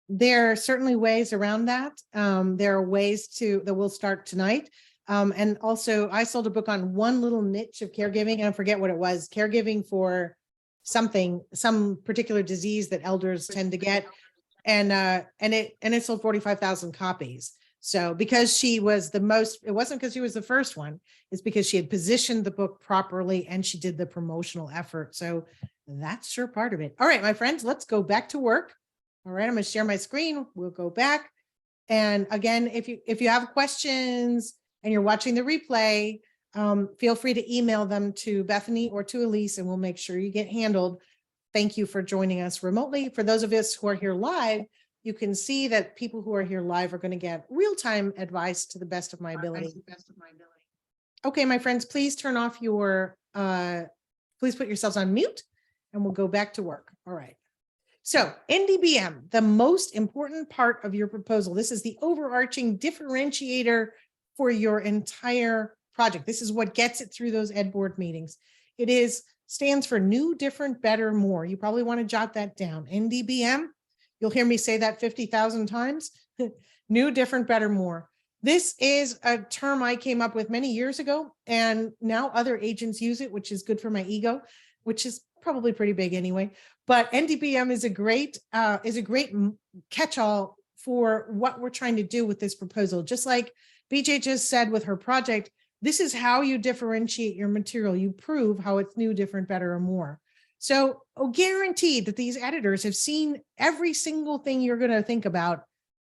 There are certainly ways around that. There are ways that we'll start tonight. And also I sold a book on one little niche of caregiving, and I forget what it was, caregiving for something, some particular disease that elders tend to get. And it sold 45,000 copies. So because she was the most, it wasn't because she was the first one, it's because she had positioned the book properly and she did the promotional effort. So that's sure part of it. All right, my friends, let's go back to work. All right, I'm going to share my screen. We'll go back. And again, if you have questions and you're watching the replay, feel free to email them to Bethany or to Elise, and we'll make sure you get handled. Thank you for joining us remotely. For those of us who are here live, you can see that people who are here live are going to get real-time advice to the best of my ability. Okay, my friends, please turn off your, please put yourselves on mute and we'll go back to work. All right. So NDBM, the most important part of your proposal. This is the overarching differentiator for your entire project. This is what gets it through those Ed Board meetings. It stands for new, different, better, more. You probably want to jot that down. NDBM, you'll hear me say that 50,000 times. New, different, better, more. This is a term I came up with many years ago, and now other agents use it, which is good for my ego, which is probably pretty big anyway. But NDBM is a great catch-all for what we're trying to do with this proposal. Just like BJ just said with her project, this is how you differentiate your material. You prove how it's new, different, better, or more. So guaranteed that these editors have seen every single thing you're going to think about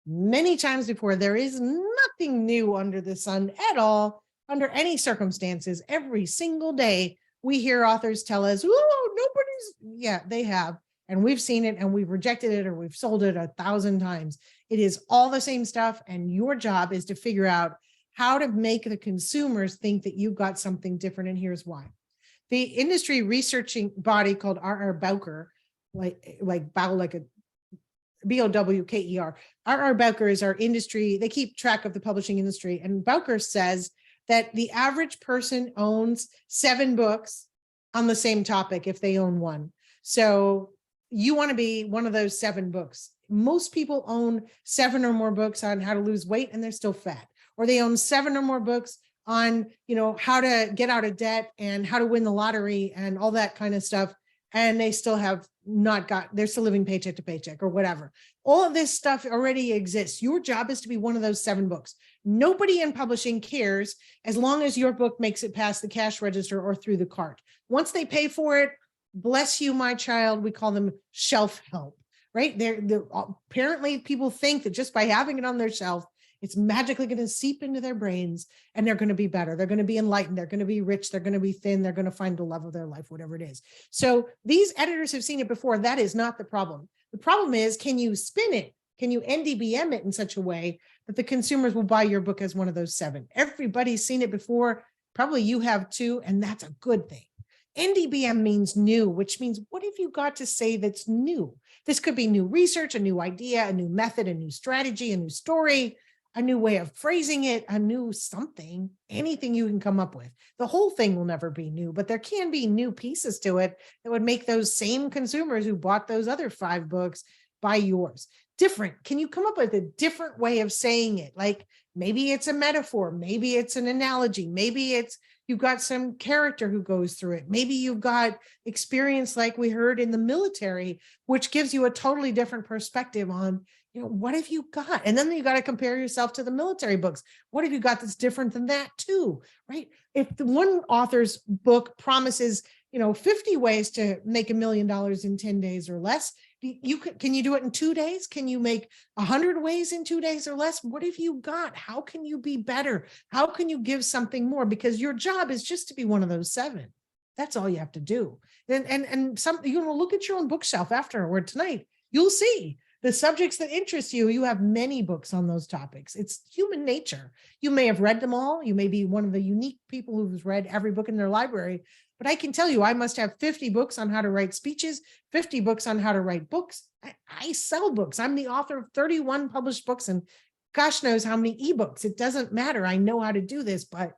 many times before. There is nothing new under the sun at all, under any circumstances. Every single day we hear authors tell us, oh, yeah, they have. And we've seen it and we've rejected it or we've sold it 1,000 times. It is all the same stuff. And your job is to figure out how to make the consumers think that you've got something different. And here's why. The industry researching body called R.R. Bowker, like a B-O-W-K-E-R. R.R. Bowker is our industry. They keep track of the publishing industry. And Bowker says that the average person owns 7 books on the same topic if they own one. So you want to be one of those 7 books. Most people own 7 or more books on how to lose weight and they're still fat. Or they own 7 or more books on, how to get out of debt and how to win the lottery and all that kind of stuff. And they still have they're still living paycheck to paycheck or whatever. All of this stuff already exists. Your job is to be one of those 7 books. Nobody in publishing cares as long as your book makes it past the cash register or through the cart. Once they pay for it, bless you, my child, we call them shelf help, right? Apparently people think that just by having it on their shelf, it's magically going to seep into their brains and they're going to be better. They're going to be enlightened. They're going to be rich. They're going to be thin. They're going to find the love of their life, whatever it is. So these editors have seen it before. That is not the problem. The problem is, can you spin it? Can you NDBM it in such a way that the consumers will buy your book as one of those 7? Everybody's seen it before. Probably you have too, and that's a good thing. NDBM means new, which means what have you got to say that's new? This could be new research, a new idea, a new method, a new strategy, a new story, a new way of phrasing it, a new something, anything you can come up with. The whole thing will never be new, but there can be new pieces to it that would make those same consumers who bought those other 5 books buy yours. Different. Can you come up with a different way of saying it? Like maybe it's a metaphor, maybe it's an analogy, maybe it's you've got some character who goes through it. Maybe you've got experience like we heard in the military, which gives you a totally different perspective on what have you got? And then you got to compare yourself to the military books. What have you got that's different than that too, right? If the one author's book promises, 50 ways to make $1 million in 10 days or less, Can you do it in 2 days? Can you make 100 ways in 2 days or less? What have you got? How can you be better? How can you give something more? Because your job is just to be one of those 7. That's all you have to do. And some, look at your own bookshelf afterward tonight. You'll see the subjects that interest you. You have many books on those topics. It's human nature. You may have read them all. You may be one of the unique people who's read every book in their library. But I can tell you, I must have 50 books on how to write speeches, 50 books on how to write books. I sell books. I'm the author of 31 published books and gosh knows how many ebooks. It doesn't matter. I know how to do this, but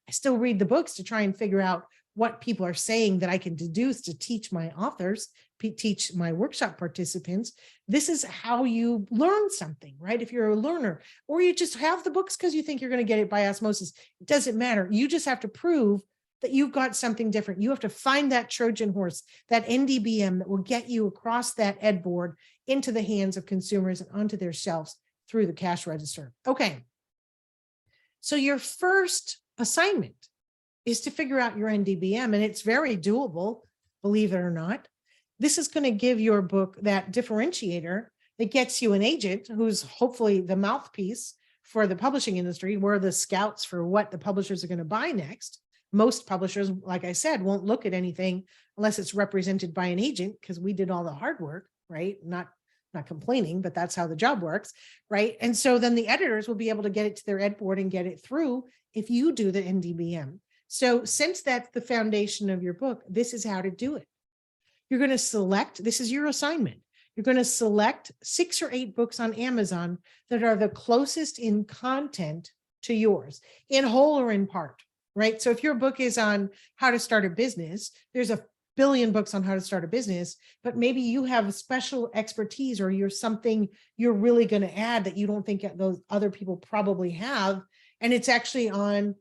I still read the books to try and figure out what people are saying that I can deduce to teach my authors, teach my workshop participants. This is how you learn something, right? If you're a learner, or you just have the books because you think you're going to get it by osmosis, it doesn't matter. You just have to prove that you've got something different. You have to find that Trojan horse, that NDBM that will get you across that ed board into the hands of consumers and onto their shelves through the cash register. Okay. So your first assignment is to figure out your NDBM, and it's very doable, believe it or not. This is going to give your book that differentiator that gets you an agent who's hopefully the mouthpiece for the publishing industry. We're the scouts for what the publishers are going to buy next. Most publishers, like I said, won't look at anything unless it's represented by an agent because we did all the hard work, right? Not complaining, but that's how the job works, right? And so then the editors will be able to get it to their ed board and get it through if you do the NDBM. So since that's the foundation of your book, this is how to do it. You're going to select, this is your assignment. You're going to select 6 or 8 books on Amazon that are the closest in content to yours, in whole or in part, right? So if your book is on how to start a business, there's a billion books on how to start a business, but maybe you have a special expertise or you're something you're really going to add that you don't think those other people probably have. And it's actually on,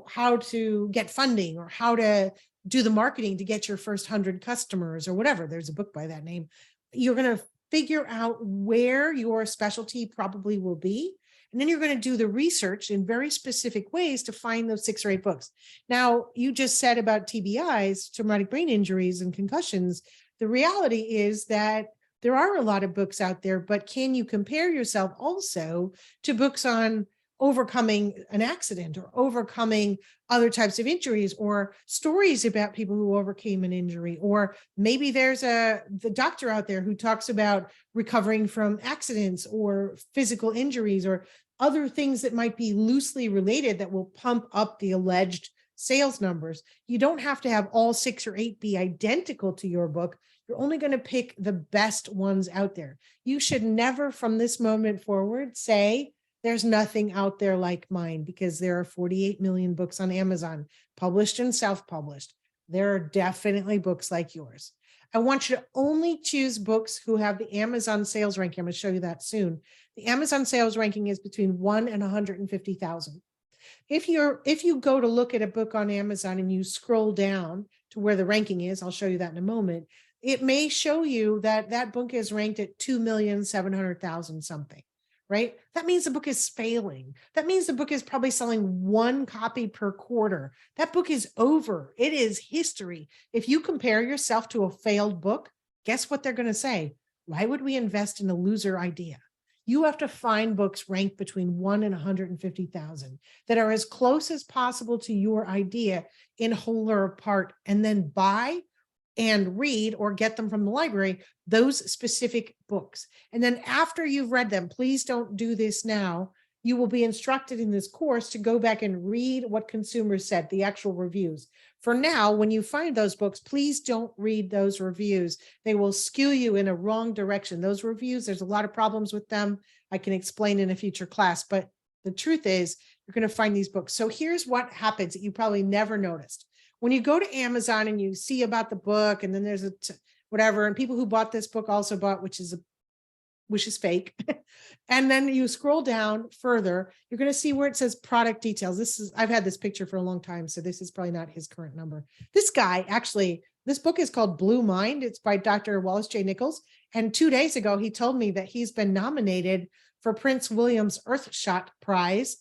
how to get funding or how to do the marketing to get your first 100 customers or whatever. There's a book by that name. You're going to figure out where your specialty probably will be. And then you're going to do the research in very specific ways to find those 6 or 8 books. Now, you just said about TBIs, traumatic brain injuries and concussions. The reality is that there are a lot of books out there, but can you compare yourself also to books on overcoming an accident or overcoming other types of injuries or stories about people who overcame an injury? Or maybe there's the doctor out there who talks about recovering from accidents or physical injuries or other things that might be loosely related that will pump up the alleged sales numbers. You don't have to have all 6 or 8 be identical to your book. You're only going to pick the best ones out there. You should never from this moment forward say, there's nothing out there like mine, because there are 48 million books on Amazon, published and self-published. There are definitely books like yours. I want you to only choose books who have the Amazon sales ranking. I'm going to show you that soon. The Amazon sales ranking is between 1 and 150,000. If you go to look at a book on Amazon and you scroll down to where the ranking is, I'll show you that in a moment. It may show you that that book is ranked at 2,700,000 something. Right? That means the book is failing. That means the book is probably selling 1 copy per quarter. That book is over. It is history. If you compare yourself to a failed book, guess what they're going to say? Why would we invest in a loser idea? You have to find books ranked between 1 and 150,000 that are as close as possible to your idea in whole or part, and then buy and read or get them from the library, those specific books. And then after you've read them, please don't do this now. You will be instructed in this course to go back and read what consumers said, the actual reviews. For now, when you find those books, please don't read those reviews. They will skew you in a wrong direction. Those reviews, there's a lot of problems with them. I can explain in a future class, but the truth is you're going to find these books. So here's what happens that you probably never noticed. When you go to Amazon and you see about the book, and then there's whatever, and people who bought this book also bought, which is fake. And then you scroll down further, you're going to see where it says product details. I've had this picture for a long time, so this is probably not his current number. This guy, actually, this book is called Blue Mind. It's by Dr. Wallace J. Nichols. And 2 days ago, he told me that he's been nominated for Prince William's Earthshot Prize.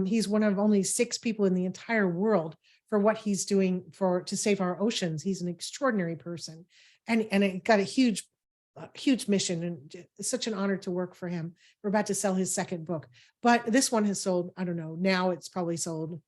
He's one of only 6 people in the entire world for what he's doing to save our oceans. He's an extraordinary person. And it got a huge a huge mission and it's such an honor to work for him. We're about to sell his second book, but this one has sold, I don't know, now it's probably sold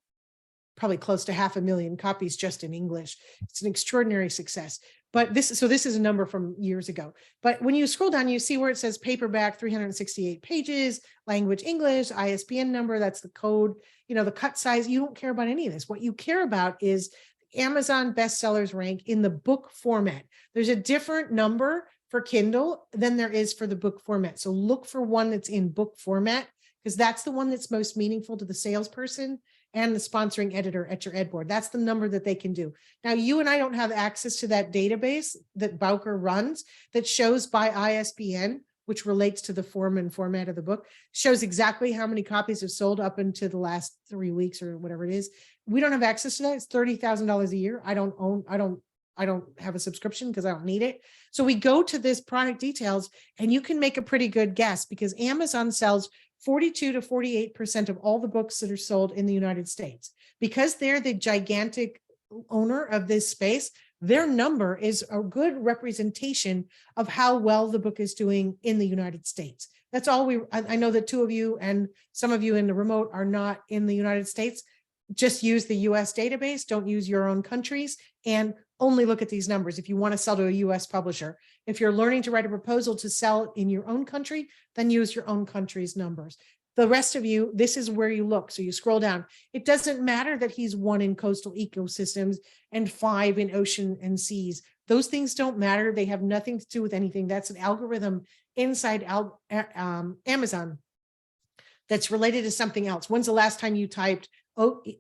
probably close to 500,000 copies just in English. It's an extraordinary success. But this is a number from years ago. But when you scroll down, you see where it says paperback, 368 pages, language English, ISBN number, that's the code, the cut size. You don't care about any of this. What you care about is Amazon bestsellers rank in the book format. There's a different number for Kindle than there is for the book format. So look for one that's in book format, because that's the one that's most meaningful to the salesperson and the sponsoring editor at your ed board. That's the number that they can do. Now, you and I don't have access to that database that Bowker runs that shows by ISBN, which relates to the form and format of the book, shows exactly how many copies have sold up into the last 3 weeks or whatever it is. We don't have access to that. It's $30,000 a year. I don't have a subscription because I don't need it. So we go to this product details and you can make a pretty good guess, because Amazon sells 42 to 48% of all the books that are sold in the United States. Because they're the gigantic owner of this space, their number is a good representation of how well the book is doing in the United States. That's all I know that two of you and some of you in the remote are not in the United States. Just use the US database, don't use your own countries, and only look at these numbers if you want to sell to a US publisher. If you're learning to write a proposal to sell in your own country, then use your own country's numbers. The rest of you, this is where you look. So you scroll down. It doesn't matter that he's 1 in coastal ecosystems and 5 in ocean and seas. Those things don't matter. They have nothing to do with anything. That's an algorithm inside Amazon that's related to something else. When's the last time you typed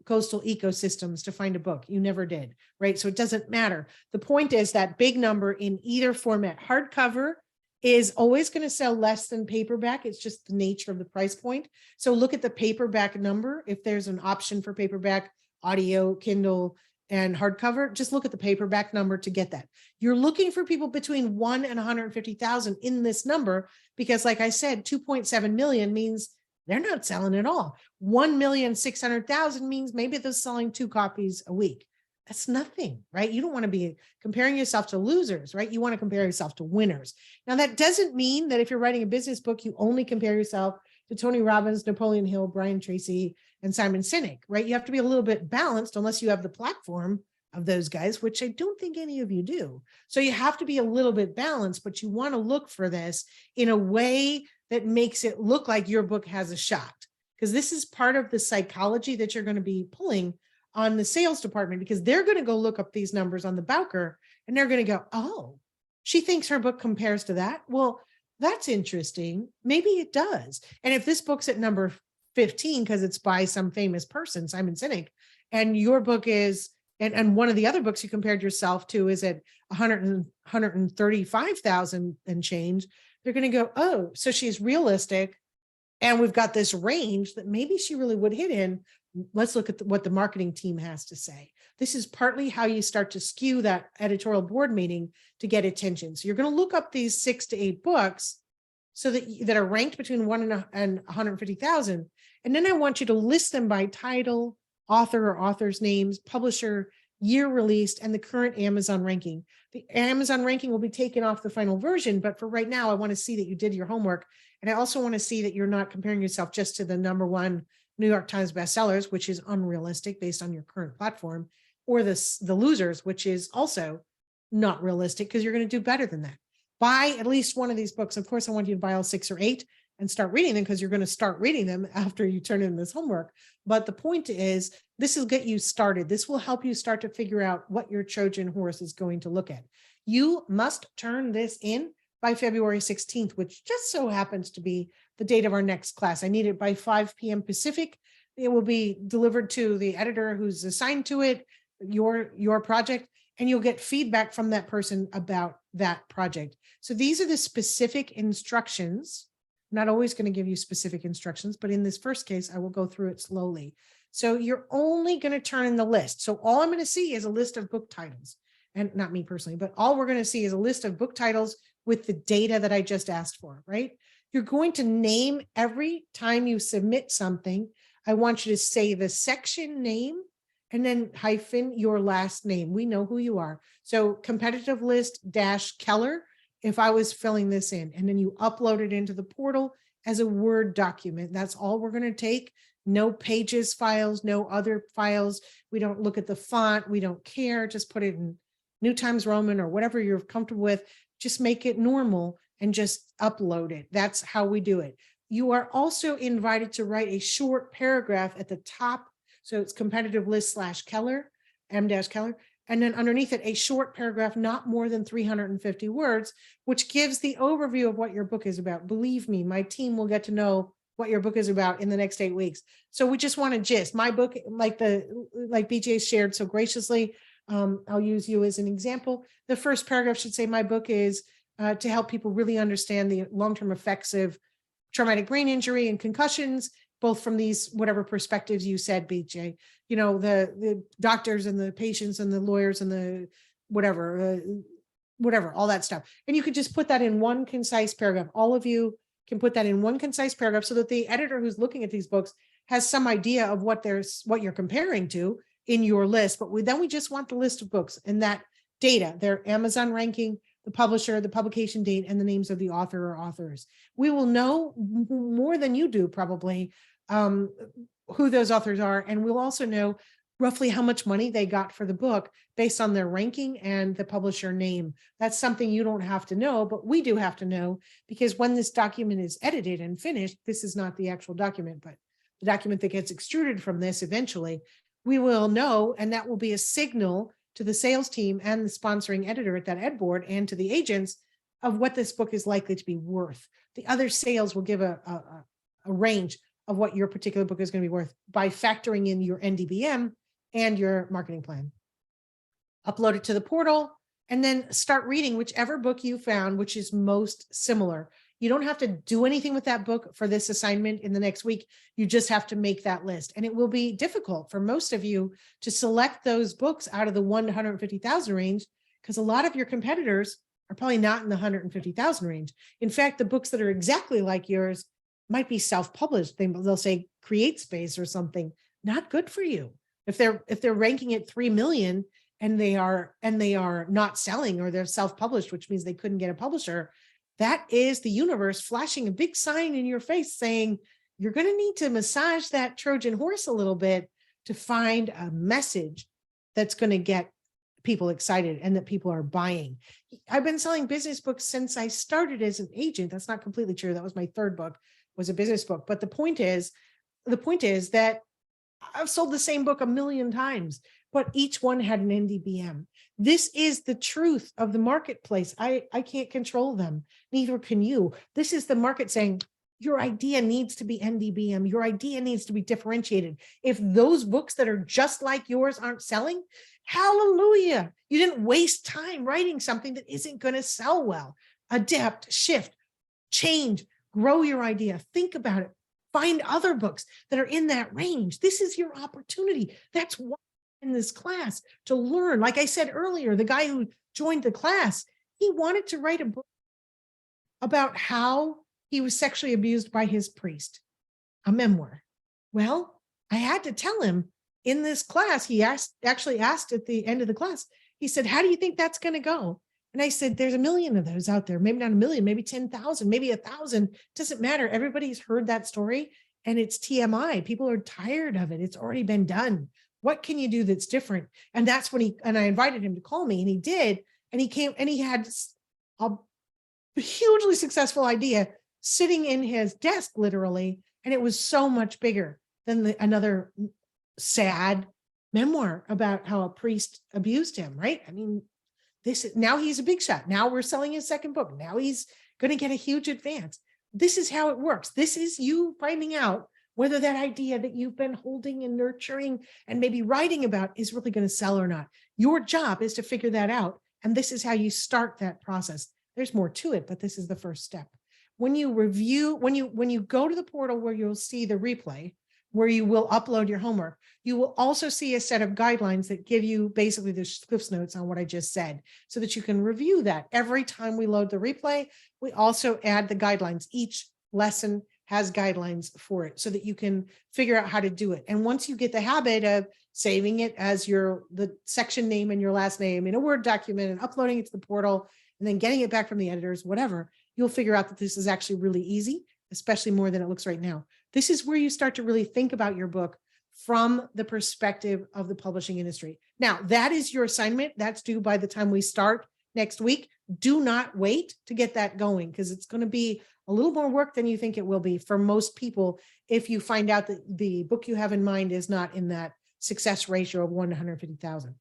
coastal ecosystems to find a book? You never did, right? So it doesn't matter. The point is that big number in either format. Hardcover is always going to sell less than paperback. It's just the nature of the price point. So look at the paperback number. If there's an option for paperback, audio, Kindle, and hardcover, just look at the paperback number to get that. You're looking for people between 1 and 150,000 in this number, because like I said, 2.7 million means they're not selling at all. 1,600,000 means maybe they're selling 2 copies a week. That's nothing, right? You don't want to be comparing yourself to losers, right? You want to compare yourself to winners. Now, that doesn't mean that if you're writing a business book, you only compare yourself to Tony Robbins, Napoleon Hill, Brian Tracy, and Simon Sinek, right? You have to be a little bit balanced unless you have the platform of those guys, which I don't think any of you do. So you have to be a little bit balanced, but you want to look for this in a way that makes it look like your book has a shot, because this is part of the psychology that you're going to be pulling on the sales department, because they're going to go look up these numbers on the Bowker and they're going to go, oh, she thinks her book compares to that. Well, that's interesting. Maybe it does. And if this book's at number 15 because it's by some famous person, Simon Sinek, and your book is, and one of the other books you compared yourself to is at 135,000 and change, they're going to go, oh, so she's realistic. And we've got this range that maybe she really would hit in. Let's look at what the marketing team has to say. This is partly how you start to skew that editorial board meeting to get attention. So you're going to look up these 6 to 8 books so that are ranked between 1 and 150,000. And then I want you to list them by title, author or author's names, publisher, year released, and the current Amazon ranking. The Amazon ranking will be taken off the final version, but for right now, I want to see that you did your homework. And I also want to see that you're not comparing yourself just to the #1 New York Times bestsellers, which is unrealistic based on your current platform, or the losers, which is also not realistic because you're going to do better than that. Buy at least one of these books. Of course, I want you to buy all 6 or 8 and start reading them, because you're going to start reading them after you turn in this homework. But the point is, this will get you started. This will help you start to figure out what your Trojan horse is going to look at. You must turn this in by February 16th, which just so happens to be the date of our next class. I need it by 5 p.m. Pacific. It will be delivered to the editor who's assigned to it, your project, and you'll get feedback from that person about that project. So these are the specific instructions. I'm not always going to give you specific instructions, but in this first case, I will go through it slowly. So you're only going to turn in the list. So all I'm going to see is a list of book titles, and not me personally, but all we're going to see is a list of book titles with the data that I just asked for, right? You're going to name every time you submit something. I want you to say the section name and then hyphen your last name. We know who you are. So competitive list -Keller if I was filling this in, and then you upload it into the portal as a Word document. That's all we're going to take. No pages files, no other files. We don't look at the font. We don't care. Just put it in New Times Roman or whatever you're comfortable with. Just make it normal and just upload it. That's how we do it. You are also invited to write a short paragraph at the top. So it's competitive list / Keller, M-Keller. And then underneath it, a short paragraph, not more than 350 words, which gives the overview of what your book is about. Believe me, my team will get to know what your book is about in the next 8 weeks. So we just want to gist. My book, like BJ shared so graciously, I'll use you as an example. The first paragraph should say, my book is to help people really understand the long-term effects of traumatic brain injury and concussions, both from these whatever perspectives you said, BJ, you know, the doctors and the patients and the lawyers and the whatever, all that stuff. And you could just put that in one concise paragraph. All of you can put that in one concise paragraph so that the editor who's looking at these books has some idea of what you're comparing to in your list. But then we just want the list of books and that data, their Amazon ranking, the publisher, the publication date, and the names of the author or authors. We will know more than you do probably who those authors are. And we'll also know roughly how much money they got for the book based on their ranking and the publisher name. That's something you don't have to know, but we do have to know, because when this document is edited and finished, this is not the actual document, but the document that gets extruded from this eventually, we will know, and that will be a signal to the sales team and the sponsoring editor at that ed board and to the agents of what this book is likely to be worth. The other sales will give a range of what your particular book is going to be worth by factoring in your NDBM and your marketing plan. Upload it to the portal and then start reading whichever book you found, which is most similar. You don't have to do anything with that book for this assignment in the next week. You just have to make that list. And it will be difficult for most of you to select those books out of the 1 to 150,000 range, because a lot of your competitors are probably not in the 150,000 range. In fact, the books that are exactly like yours might be self-published. They'll say CreateSpace or something. Not good for you. If they're ranking at 3 million and they are not selling, or they're self-published, which means they couldn't get a publisher, that is the universe flashing a big sign in your face saying, you're going to need to massage that Trojan horse a little bit to find a message that's going to get people excited and that people are buying. I've been selling business books since I started as an agent. That's not completely true. That was my third book, was a business book. But the point is that I've sold the same book 1 million times, but each one had an NDBM. This is the truth of the marketplace. I can't control them. Neither can you. This is the market saying, your idea needs to be NDBM. Your idea needs to be differentiated. If those books that are just like yours aren't selling, hallelujah. You didn't waste time writing something that isn't going to sell well. Adapt, shift, change, grow your idea. Think about it. Find other books that are in that range. This is your opportunity. That's why in this class to learn. Like I said earlier, the guy who joined the class, he wanted to write a book about how he was sexually abused by his priest, a memoir. Well, I had to tell him in this class, he actually asked at the end of the class, he said, how do you think that's going to go? And I said, there's 1 million of those out there, maybe not 1 million, maybe 10,000, maybe 1,000. Doesn't matter. Everybody's heard that story and it's TMI. People are tired of it. It's already been done. What can you do that's different? And that's when I invited him to call me, and he did. And he came and he had a hugely successful idea sitting in his desk, literally. And it was so much bigger than another sad memoir about how a priest abused him, right? I mean, now he's a big shot. Now we're selling his second book. Now he's going to get a huge advance. This is how it works. This is you finding out whether that idea that you've been holding and nurturing and maybe writing about is really going to sell or not. Your job is to figure that out. And this is how you start that process. There's more to it, but this is the first step. When you review, when you go to the portal where you'll see the replay, where you will upload your homework, you will also see a set of guidelines that give you basically the Cliff's Notes on what I just said, so that you can review that. Every time we load the replay, we also add the guidelines. Each lesson has guidelines for it so that you can figure out how to do it. And once you get the habit of saving it as the section name and your last name in a Word document and uploading it to the portal and then getting it back from the editors, whatever, you'll figure out that this is actually really easy, especially more than it looks right now. This is where you start to really think about your book from the perspective of the publishing industry. Now, that is your assignment. That's due by the time we start next week. Do not wait to get that going, because it's going to be a little more work than you think it will be for most people if you find out that the book you have in mind is not in that success ratio of 1 to 150,000.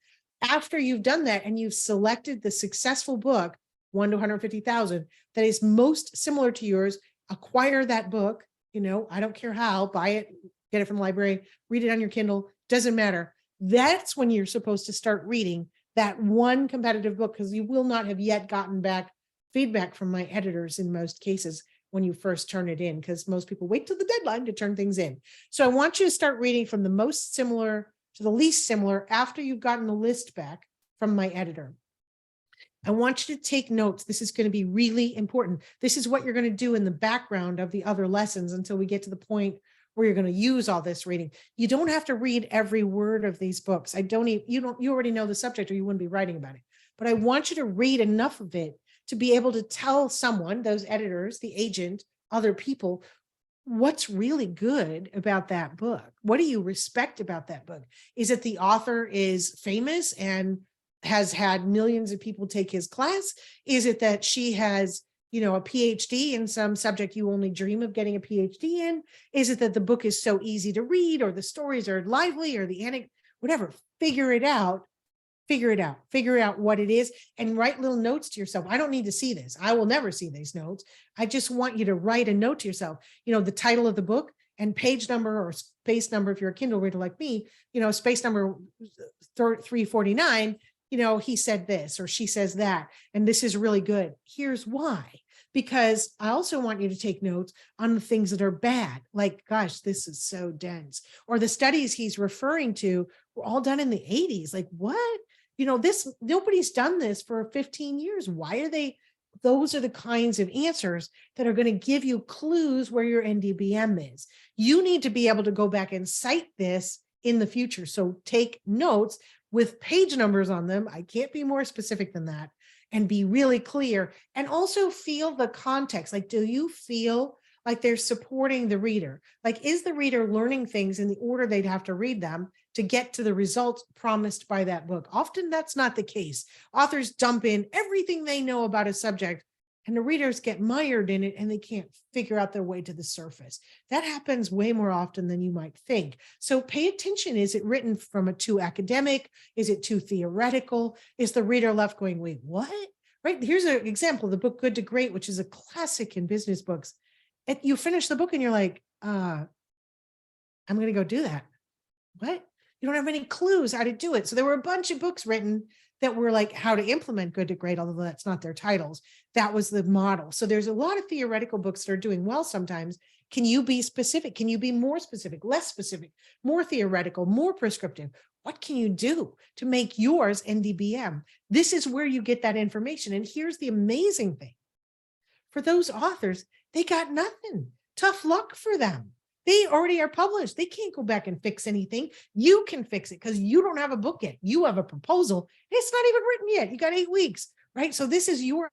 After you've done that and you've selected the successful book, 1 to 150,000, that is most similar to yours, acquire that book. I don't care how, buy it, get it from the library, read it on your Kindle, doesn't matter. That's when you're supposed to start reading that one competitive book, because you will not have yet gotten back feedback from my editors in most cases when you first turn it in, because most people wait till the deadline to turn things in. So I want you to start reading from the most similar to the least similar after you've gotten the list back from my editor. I want you to take notes. This is going to be really important. This is what you're going to do in the background of the other lessons until we get to the point where you're going to use all this reading. You don't have to read every word of these books. You already know the subject or you wouldn't be writing about it. But I want you to read enough of it to be able to tell someone, those editors, the agent, other people, what's really good about that book. What do you respect about that book? Is it the author is famous and has had millions of people take his class? Is it that she has, a PhD in some subject you only dream of getting a PhD in? Is it that the book is so easy to read, or the stories are lively, or the anecdote, whatever? Figure it out what it is, and write little notes to yourself. I don't need to see this. I will never see these notes. I just want you to write a note to yourself, the title of the book and page number or space number. If you're a Kindle reader like me, space number 349, he said this or she says that, and this is really good. Here's why. Because I also want you to take notes on the things that are bad, like, gosh, this is so dense, or the studies he's referring to were all done in the 80s. Like, what? Nobody's done this for 15 years. Why are they? Those are the kinds of answers that are going to give you clues where your NDBM is. You need to be able to go back and cite this in the future. So take notes with page numbers on them. I can't be more specific than that, and be really clear, and also feel the context. Like, do you feel like they're supporting the reader? Like, is the reader learning things in the order they'd have to read them to get to the results promised by that book? Often that's not the case. Authors dump in everything they know about a subject, and the readers get mired in it and they can't figure out their way to the surface. That happens way more often than you might think. So pay attention. Is it written from a too academic? Is it too theoretical? Is the reader left going, wait, what? Right? Here's an example, the book Good to Great, which is a classic in business books. You finish the book and you're like, I'm going to go do that. What? You don't have any clues how to do it. So there were a bunch of books written that were like how to implement Good to Great, although that's not their titles. That was the model. So there's a lot of theoretical books that are doing well sometimes. Can you be specific? Can you be more specific, less specific, more theoretical, more prescriptive? What can you do to make yours NDBM? This is where you get that information. And here's the amazing thing. For those authors, they got nothing. Tough luck for them. They already are published. They can't go back and fix anything. You can fix it because you don't have a book yet. You have a proposal. It's not even written yet. You got 8 weeks, right? So this is your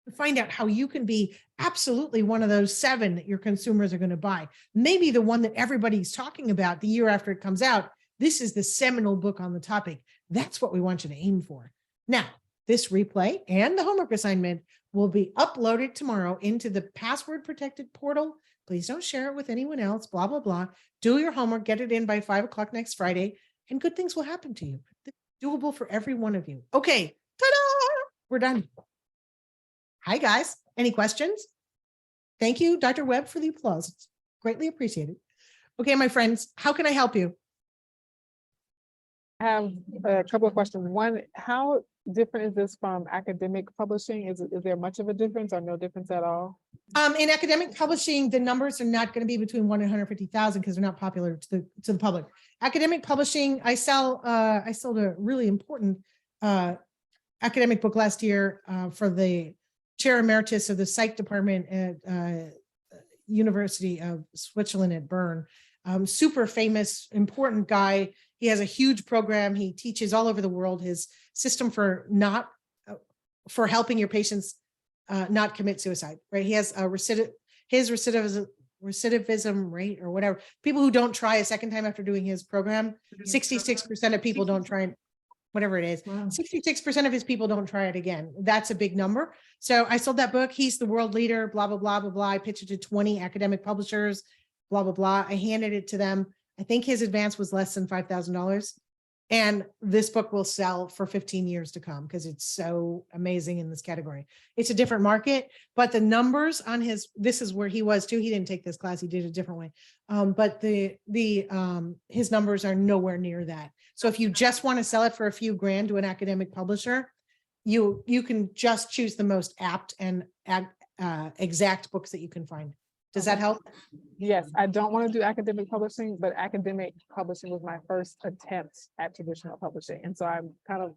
to find out how you can be absolutely one of those 7 that your consumers are going to buy. Maybe the one that everybody's talking about the year after it comes out. This is the seminal book on the topic. That's what we want you to aim for. Now, this replay and the homework assignment will be uploaded tomorrow into the password protected portal. Please don't share it with anyone else, blah, blah, blah. Do your homework, get it in by 5 o'clock next Friday, and good things will happen to you. It's doable for every one of you. Okay, ta-da! We're done. Hi, guys. Any questions? Thank you, Dr. Webb, for the applause. It's greatly appreciated. Okay, my friends, how can I help you? I have a couple of questions. One, how different is this from academic publishing? Is there much of a difference or no difference at all? In academic publishing, the numbers are not going to be between 1 and 150,000 because they're not popular to the public. Academic publishing, I sold a really important academic book last year for the chair emeritus of the psych department at University of Switzerland at Bern. Super famous, important guy. He has a huge program. He teaches all over the world. His system for for helping your patients not commit suicide, right? He has a recidivism rate or whatever. People who don't try a second time after doing his program, 66% of people don't try it, whatever it is. Wow. 66% of his people don't try it again. That's a big number. So I sold that book. He's the world leader, blah, blah, blah, blah, blah. I pitched it to 20 academic publishers, blah, blah, blah. I handed it to them. I think his advance was less than $5,000. And this book will sell for 15 years to come because it's so amazing in this category. It's a different market, but the numbers on this is where he was too. He didn't take this class. He did it a different way. But his numbers are nowhere near that. So if you just want to sell it for a few grand to an academic publisher, you can just choose the most apt and exact books that you can find. Does that help? Yes, I don't want to do academic publishing, but academic publishing was my first attempt at traditional publishing. And so I'm kind of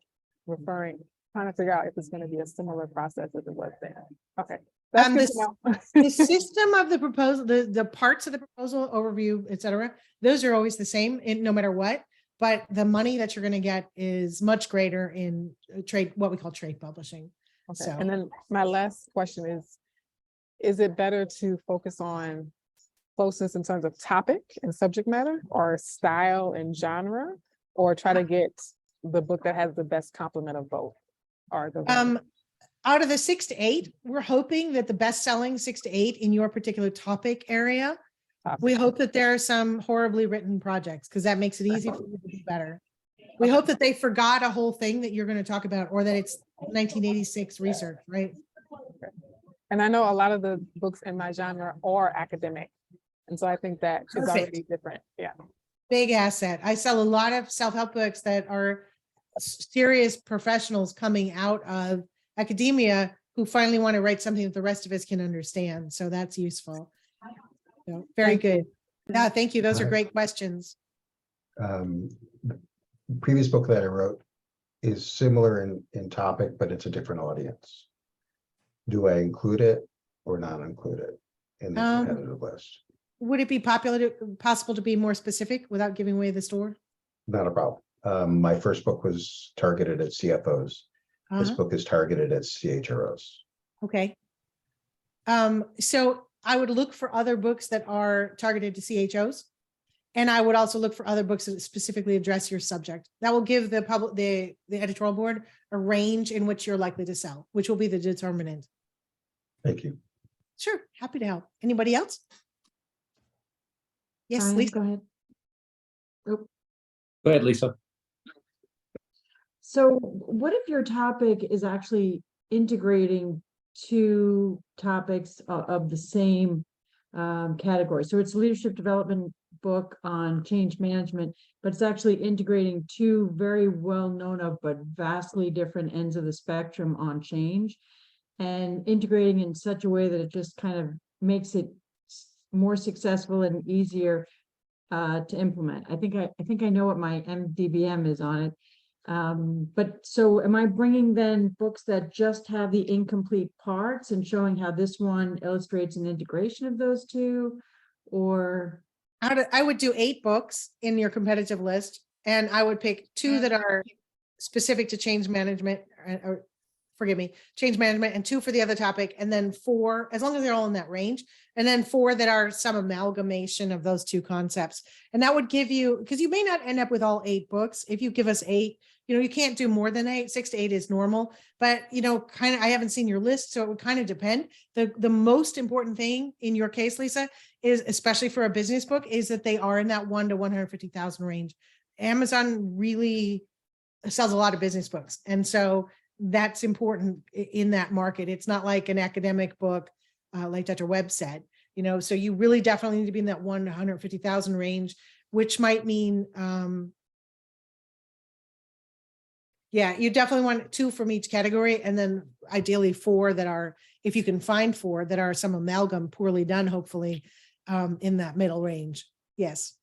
trying to figure out if it's going to be a similar process as it was there. Okay. That's good to know. The system of the proposal, the parts of the proposal, overview, et cetera, those are always the same no matter what. But the money that you're going to get is much greater in what we call trade publishing. Okay. So- And then my last question is it better to focus on closeness in terms of topic and subject matter, or style and genre, or try to get the book that has the best complement of both? Or out of the 6 to 8, we're hoping that the best-selling 6 to 8 in your particular topic area, we hope that there are some horribly written projects because that makes it easy for you to do better. We hope that they forgot a whole thing that you're going to talk about, or that it's 1986 research, right? And I know a lot of the books in my genre are academic. And so I think that is Perfect. already different. Yeah. Big asset. I sell a lot of self-help books that are serious professionals coming out of academia who finally want to write something that the rest of us can understand. So that's useful. So, very good. Yeah, thank you. Those are great questions. The previous book that I wrote is similar in topic, but it's a different audience. Do I include it or not include it in the competitive list? Would it be possible to be more specific without giving away the store? Not a problem. My first book was targeted at CFOs. This book is targeted at CHROs. Okay. So I would look for other books that are targeted to CHOs. And I would also look for other books that specifically address your subject. That will give the editorial board a range in which you're likely to sell, which will be the determinant. Thank you. Sure, happy to help. Anybody else? Yes, Brian, Lisa. go ahead. Go ahead, Lisa. So what if your topic is actually integrating two topics of the same category? So it's a leadership development book on change management, but it's actually integrating two very well known of but vastly different ends of the spectrum on change, and integrating in such a way that it just kind of makes it more successful and easier to implement. I think I know what my MDBM is on it. But so am I bringing then books that just have the incomplete parts and showing how this one illustrates an integration of those two? Or I would do 8 books in your competitive list, and I would pick 2 that are specific to change management, or forgive me, change management, and 2 for the other topic, and then 4, as long as they're all in that range, and then 4 that are some amalgamation of those 2 concepts. And that would give you, because you may not end up with all 8 books. If you give us 8, you can't do more than 8. 6 to 8 is normal, but kind of, I haven't seen your list, so it would kind of depend. The most important thing in your case, Lisa, is, especially for a business book, is that they are in that 1 to 150,000 range. Amazon really sells a lot of business books, and so that's important in that market. It's not like an academic book, like Dr. Webb said, so you really definitely need to be in that 1 to 150,000 range, which might mean, yeah, you definitely want 2 from each category, and then ideally 4 that are, if you can find 4 that are some amalgam poorly done, hopefully, in that middle range. Yes.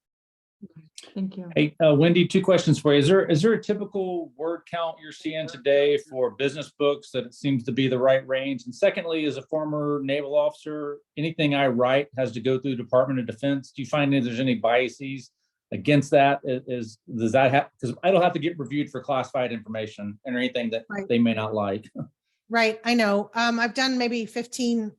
thank you. Hey, Wendy, 2 questions for you. Is there a typical word count you're seeing today for business books that it seems to be the right range? And secondly, as a former naval officer, anything I write has to go through the Department of Defense. Do you find that there's any biases against that? Does that have, because I don't have to get reviewed for classified information and anything that Right. they may not like. Right, I know. I've done maybe 15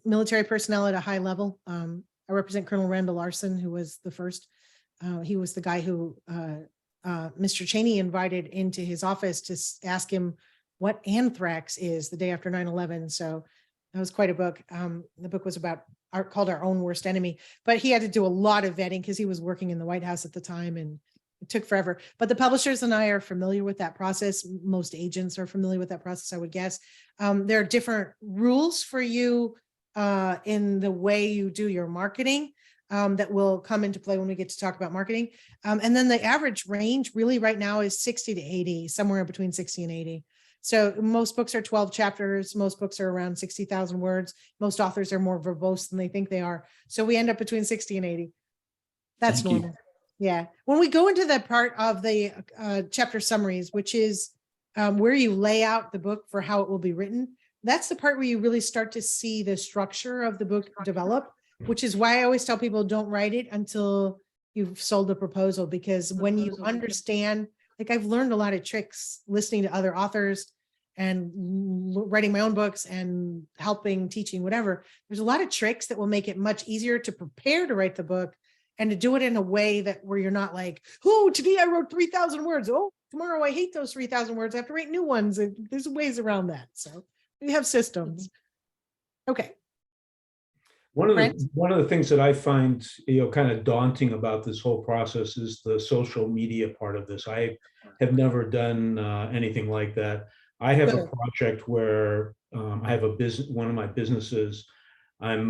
military personnel at a high level. I represent Colonel Randall Larson, who was the first. He was the guy who Mr. Cheney invited into his office to ask him what anthrax is the day after 9/11. So that was quite a book. The book was about called Our Own Worst Enemy, but he had to do a lot of vetting because he was working in the White House at the time, and it took forever. But the publishers and I are familiar with that process. Most agents are familiar with that process, I would guess. There are different rules for you in the way you do your marketing that will come into play when we get to talk about marketing. And then the average range really right now is 60 to 80, somewhere between 60 and 80. So most books are 12 chapters. Most books are around 60,000 words. Most authors are more verbose than they think they are. So we end up between 60 and 80. That's Thank you. normal. Yeah. When we go into the part of the chapter summaries, which is where you lay out the book for how it will be written, that's the part where you really start to see the structure of the book develop, which is why I always tell people don't write it until you've sold the proposal, because when you understand, like I've learned a lot of tricks listening to other authors and writing my own books and helping, teaching, whatever. There's a lot of tricks that will make it much easier to prepare to write the book and to do it in a way that where you're not like, oh, today I wrote 3,000 words. Oh, tomorrow I hate those 3,000 words. I have to write new ones. There's ways around that. So we have systems. Okay. One of Brent? the things that I find, kind of daunting about this whole process is the social media part of this. I have never done anything like that. I have a Good. project where I have one of my businesses. I'm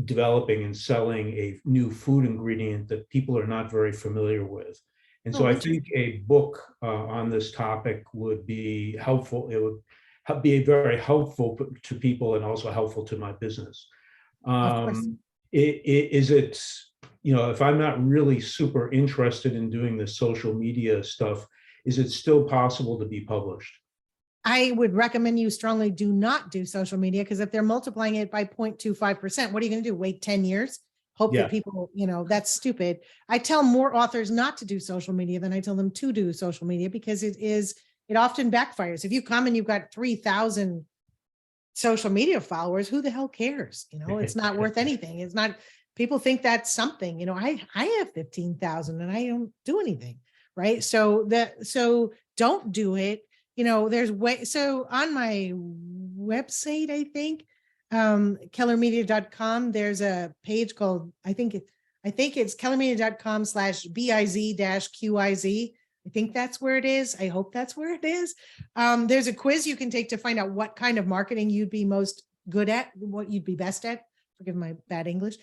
developing and selling a new food ingredient that people are not very familiar with. And so Oh, I interesting. think a book on this topic would be helpful. It would be very helpful to people and also helpful to my business. Of course. Is it, if I'm not really super interested in doing the social media stuff, is it still possible to be published? I would recommend you strongly do not do social media, because if they're multiplying it by 0.25%, what are you going to do? Wait 10 years? Hope Yeah. that people, that's stupid. I tell more authors not to do social media than I tell them to do social media, because it often backfires. If you come and you've got 3,000 social media followers, who the hell cares? It's not worth anything. It's not, people think that's something, I have 15,000 and I don't do anything. Right. So don't do it. So on my website, I think, kellermedia.com, there's a page called, I think it's kellermedia.com/biz-QIZ. I think that's where it is. I hope that's where it is. There's a quiz you can take to find out what kind of marketing you'd be most good at, what you'd be best at. Forgive my bad English.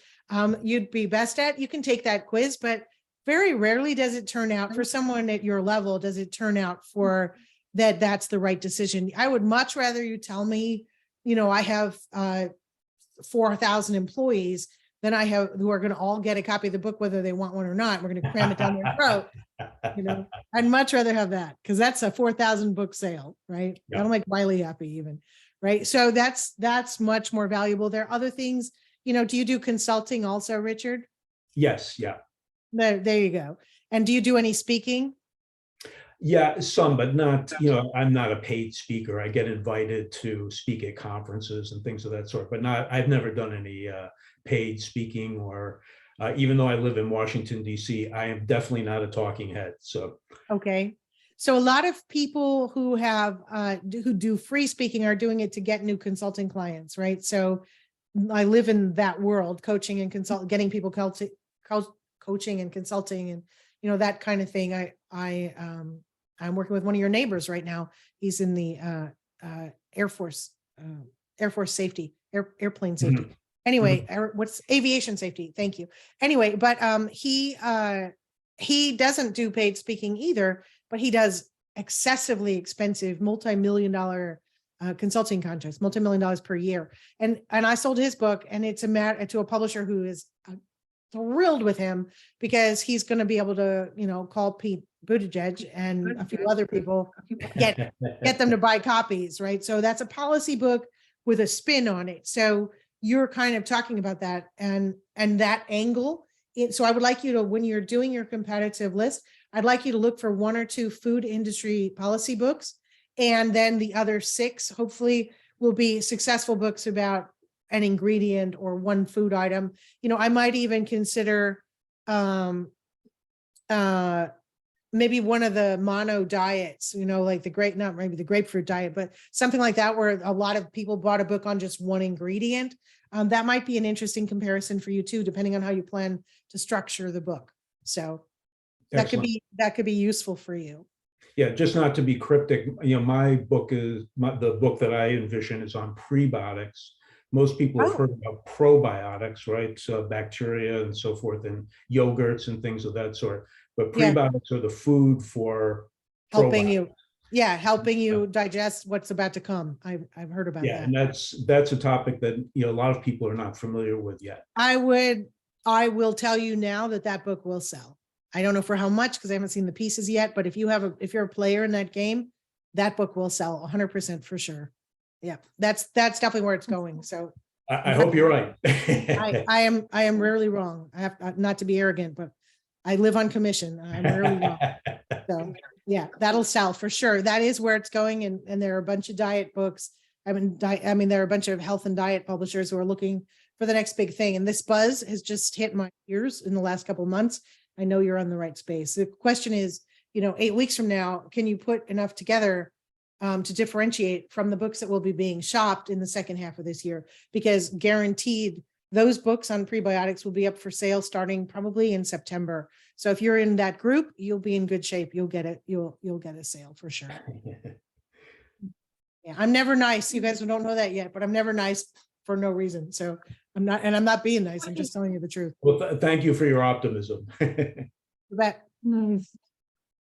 You'd be best at. You can take that quiz, but very rarely does it turn out for someone at your level. Does it turn out for that's the right decision? I would much rather you tell me, I have 4,000 employees than I have who are going to all get a copy of the book, whether they want one or not. We're going to cram it down their throat. I'd much rather have that, because that's a 4,000 book sale, right? Yeah. That'll make Wiley happy even, right? So that's much more valuable. There are other things, do you do consulting also, Richard? Yes. Yeah. There you go. And do you do any speaking? Yeah, some, but not, I'm not a paid speaker. I get invited to speak at conferences and things of that sort, but I've never done any paid speaking, or even though I live in Washington, DC, I am definitely not a talking head. So. Okay. So a lot of people who who do free speaking are doing it to get new consulting clients, right? So I live in that world, coaching and getting people coaching and consulting and, that kind of thing. I'm working with one of your neighbors right now. He's in the Air Force safety, airplane safety. Mhm. Anyway, what's aviation safety? Thank you. Anyway, but he doesn't do paid speaking either, but he does excessively expensive multi-million-dollar consulting contracts, multi-million dollars per year. And I sold his book, and it's to a publisher who is thrilled with him, because he's going to be able to, call Pete Buttigieg and a few other people, get them to buy copies, right? So that's a policy book with a spin on it. So you're kind of talking about that, and that angle So I would like you to, when you're doing your competitive list, I'd like you to look for 1 or 2 food industry policy books. And then the other 6, hopefully, will be successful books about an ingredient or one food item. I might even consider maybe one of the mono diets, like not maybe the grapefruit diet, but something like that, where a lot of people bought a book on just one ingredient. That might be an interesting comparison for you too, depending on how you plan to structure the book. So that could be useful for you. Yeah, just not to be cryptic, my book is, the book that I envision is on prebiotics. Most people have Oh. heard about probiotics, right? So bacteria and so forth, and yogurts and things of that sort. But Yeah. prebiotics are the food for Helping probiotics. you. Yeah, helping you digest what's about to come. I've heard about Yeah, that. and that's a topic that, a lot of people are not familiar with yet. I will tell you now that book will sell. I don't know for how much, because I haven't seen the pieces yet, but if you're a player in that game, that book will sell 100% for sure. Yeah, that's definitely where it's going. So I hope you're right. I am rarely wrong. I have not to be arrogant, but I live on commission. I'm rarely wrong. So yeah, that'll sell for sure. That is where it's going. And there are a bunch of diet books. There are a bunch of health and diet publishers who are looking for the next big thing. And this buzz has just hit my ears in the last couple of months. I know you're on the right space. The question is, 8 weeks from now, can you put enough together to differentiate from the books that will be being shopped in the second half of this year? Because guaranteed, those books on prebiotics will be up for sale starting probably in September. So if you're in that group, you'll be in good shape. You'll get it. You'll get a sale for sure. Yeah, I'm never nice. You guys don't know that yet, but I'm never nice for no reason. So I'm not being nice. I'm just telling you the truth. Well, thank you for your optimism. But Nice.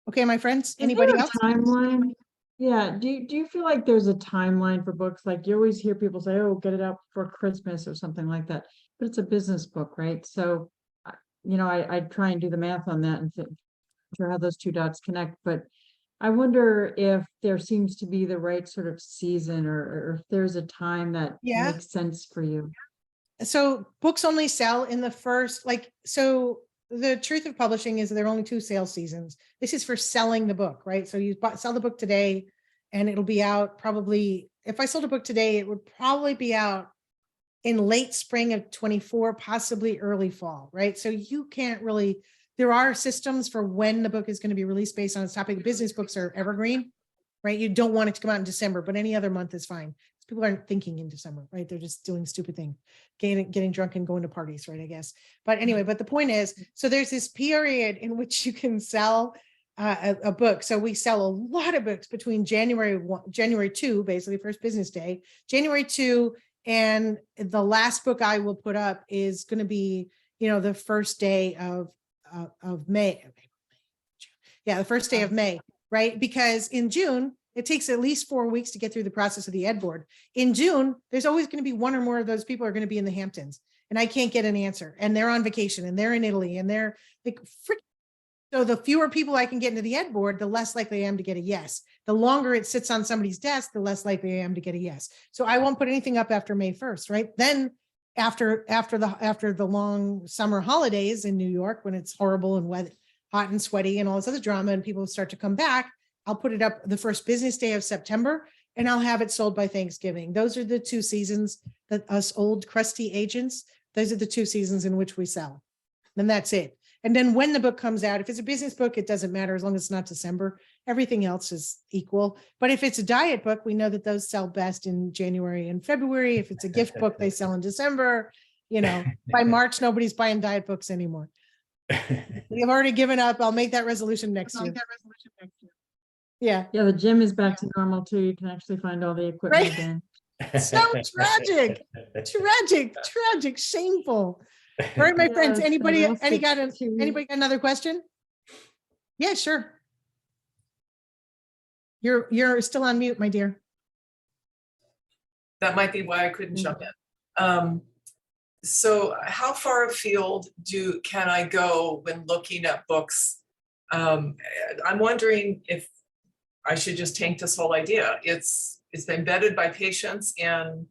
okay, my friends, Is there anybody a else? timeline? Yeah, do you feel like there's a timeline for books? Like you always hear people say, oh, get it out for Christmas or something like that, but it's a business book, right? So, I try and do the math on that and think sure how those 2 dots connect, but I wonder if there seems to be the right sort of season or if there's a time that Yeah. makes sense for you. So books only sell in the first, so the truth of publishing is there are only 2 sales seasons. This is for selling the book, right? So you sell the book today and it'll be out probably, if I sold a book today, it would probably be out in late spring of 24, possibly early fall, right? So you can't really, there are systems for when the book is going to be released based on its topic. Business books are evergreen, right? You don't want it to come out in December, but any other month is fine. People aren't thinking in December, right? They're just doing stupid things, getting drunk and going to parties, right? I guess. But anyway, but the point is, so there's this period in which you can sell a book. So we sell a lot of books between January 2, basically first business day, January 2, and the last book I will put up is going to be, the first day of May. Yeah, the first day of May, right? Because in June, it takes at least 4 weeks to get through the process of the ed board. In June, there's always going to be 1 or more of those people are going to be in the Hamptons, and I can't get an answer. And they're on vacation, and they're in Italy, and they're like, so the fewer people I can get into the ed board, the less likely I am to get a yes. The longer it sits on somebody's desk, the less likely I am to get a yes. So I won't put anything up after May 1st, right? Then after the long summer holidays in New York, when it's horrible and wet, hot and sweaty and all this other drama, and people start to come back, I'll put it up the first business day of September, and I'll have it sold by Thanksgiving. Those are the 2 seasons that us old crusty agents, those are the 2 seasons in which we sell. And that's it. And then when the book comes out, if it's a business book, it doesn't matter as long as it's not December. Everything else is equal. But if it's a diet book, we know that those sell best in January and February. If it's a gift book, they sell in December. By March, nobody's buying diet books anymore. We've already given up. I'll make that resolution next year. Yeah. Yeah, the gym is back to normal too. You can actually find all the equipment Right. again. So tragic, shameful. All right, my friends, Yes, anybody and also got to- anybody got another question? Yeah, sure. You're still on mute, my dear. That might be why I couldn't jump in. So how far afield can I go when looking at books? I'm wondering if I should just tank this whole idea. It's been vetted by patients and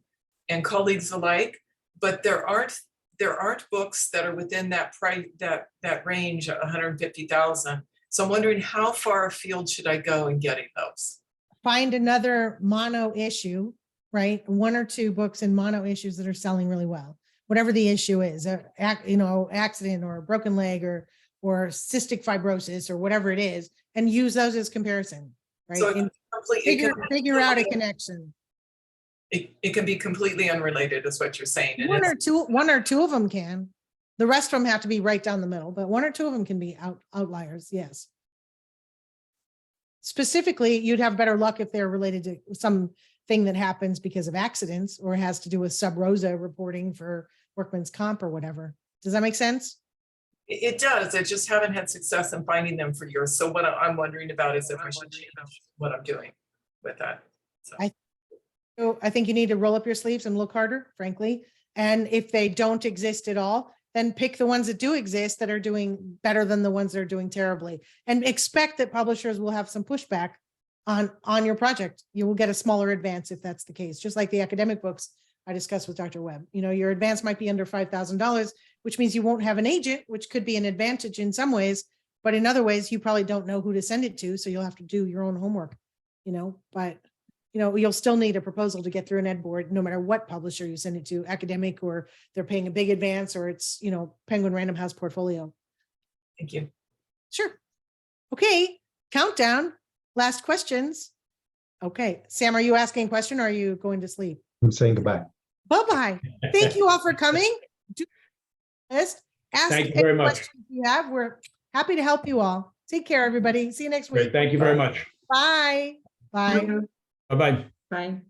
colleagues alike, but there aren't there aren't books that are within that price, that range, 150,000. So I'm wondering how far afield should I go in getting those? Find another mono issue, right? One or two books in mono issues that are selling really well. Whatever the issue is, accident or a broken leg or cystic fibrosis or whatever it is, and use those as comparison, right? So it And completely, figure out a connection. it can be completely unrelated is what you're saying. And One it's- or two of them can. The rest of them have to be right down the middle, but one or two of them can be outliers, yes. Specifically, you'd have better luck if they're related to something that happens because of accidents or has to do with sub rosa reporting for workman's comp or whatever. Does that make sense? It does. I just haven't had success in finding them for years. So what I'm wondering about is if I should change what I'm doing with that. So. So I think you need to roll up your sleeves and look harder, frankly. And if they don't exist at all, then pick the ones that do exist that are doing better than the ones that are doing terribly. And expect that publishers will have some pushback on your project. You will get a smaller advance if that's the case, just like the academic books I discussed with Dr. Webb. You know, your advance might be under $5,000, which means you won't have an agent, which could be an advantage in some ways, but in other ways, you probably don't know who to send it to. So you'll have to do your own homework, but you'll still need a proposal to get through an ed board, no matter what publisher you send it to, academic, or they're paying a big advance, or it's, Penguin Random House portfolio. Thank you. Sure. Okay, countdown, last questions. Okay, Sam, are you asking a question or are you going to sleep? I'm saying goodbye. Bye-bye. Thank you all for coming. Ask Thank you any very much. questions you have. We're happy to help you all. Take care, everybody. See you next Great. week. Thank you very much. Bye. Bye. Bye-bye. Bye.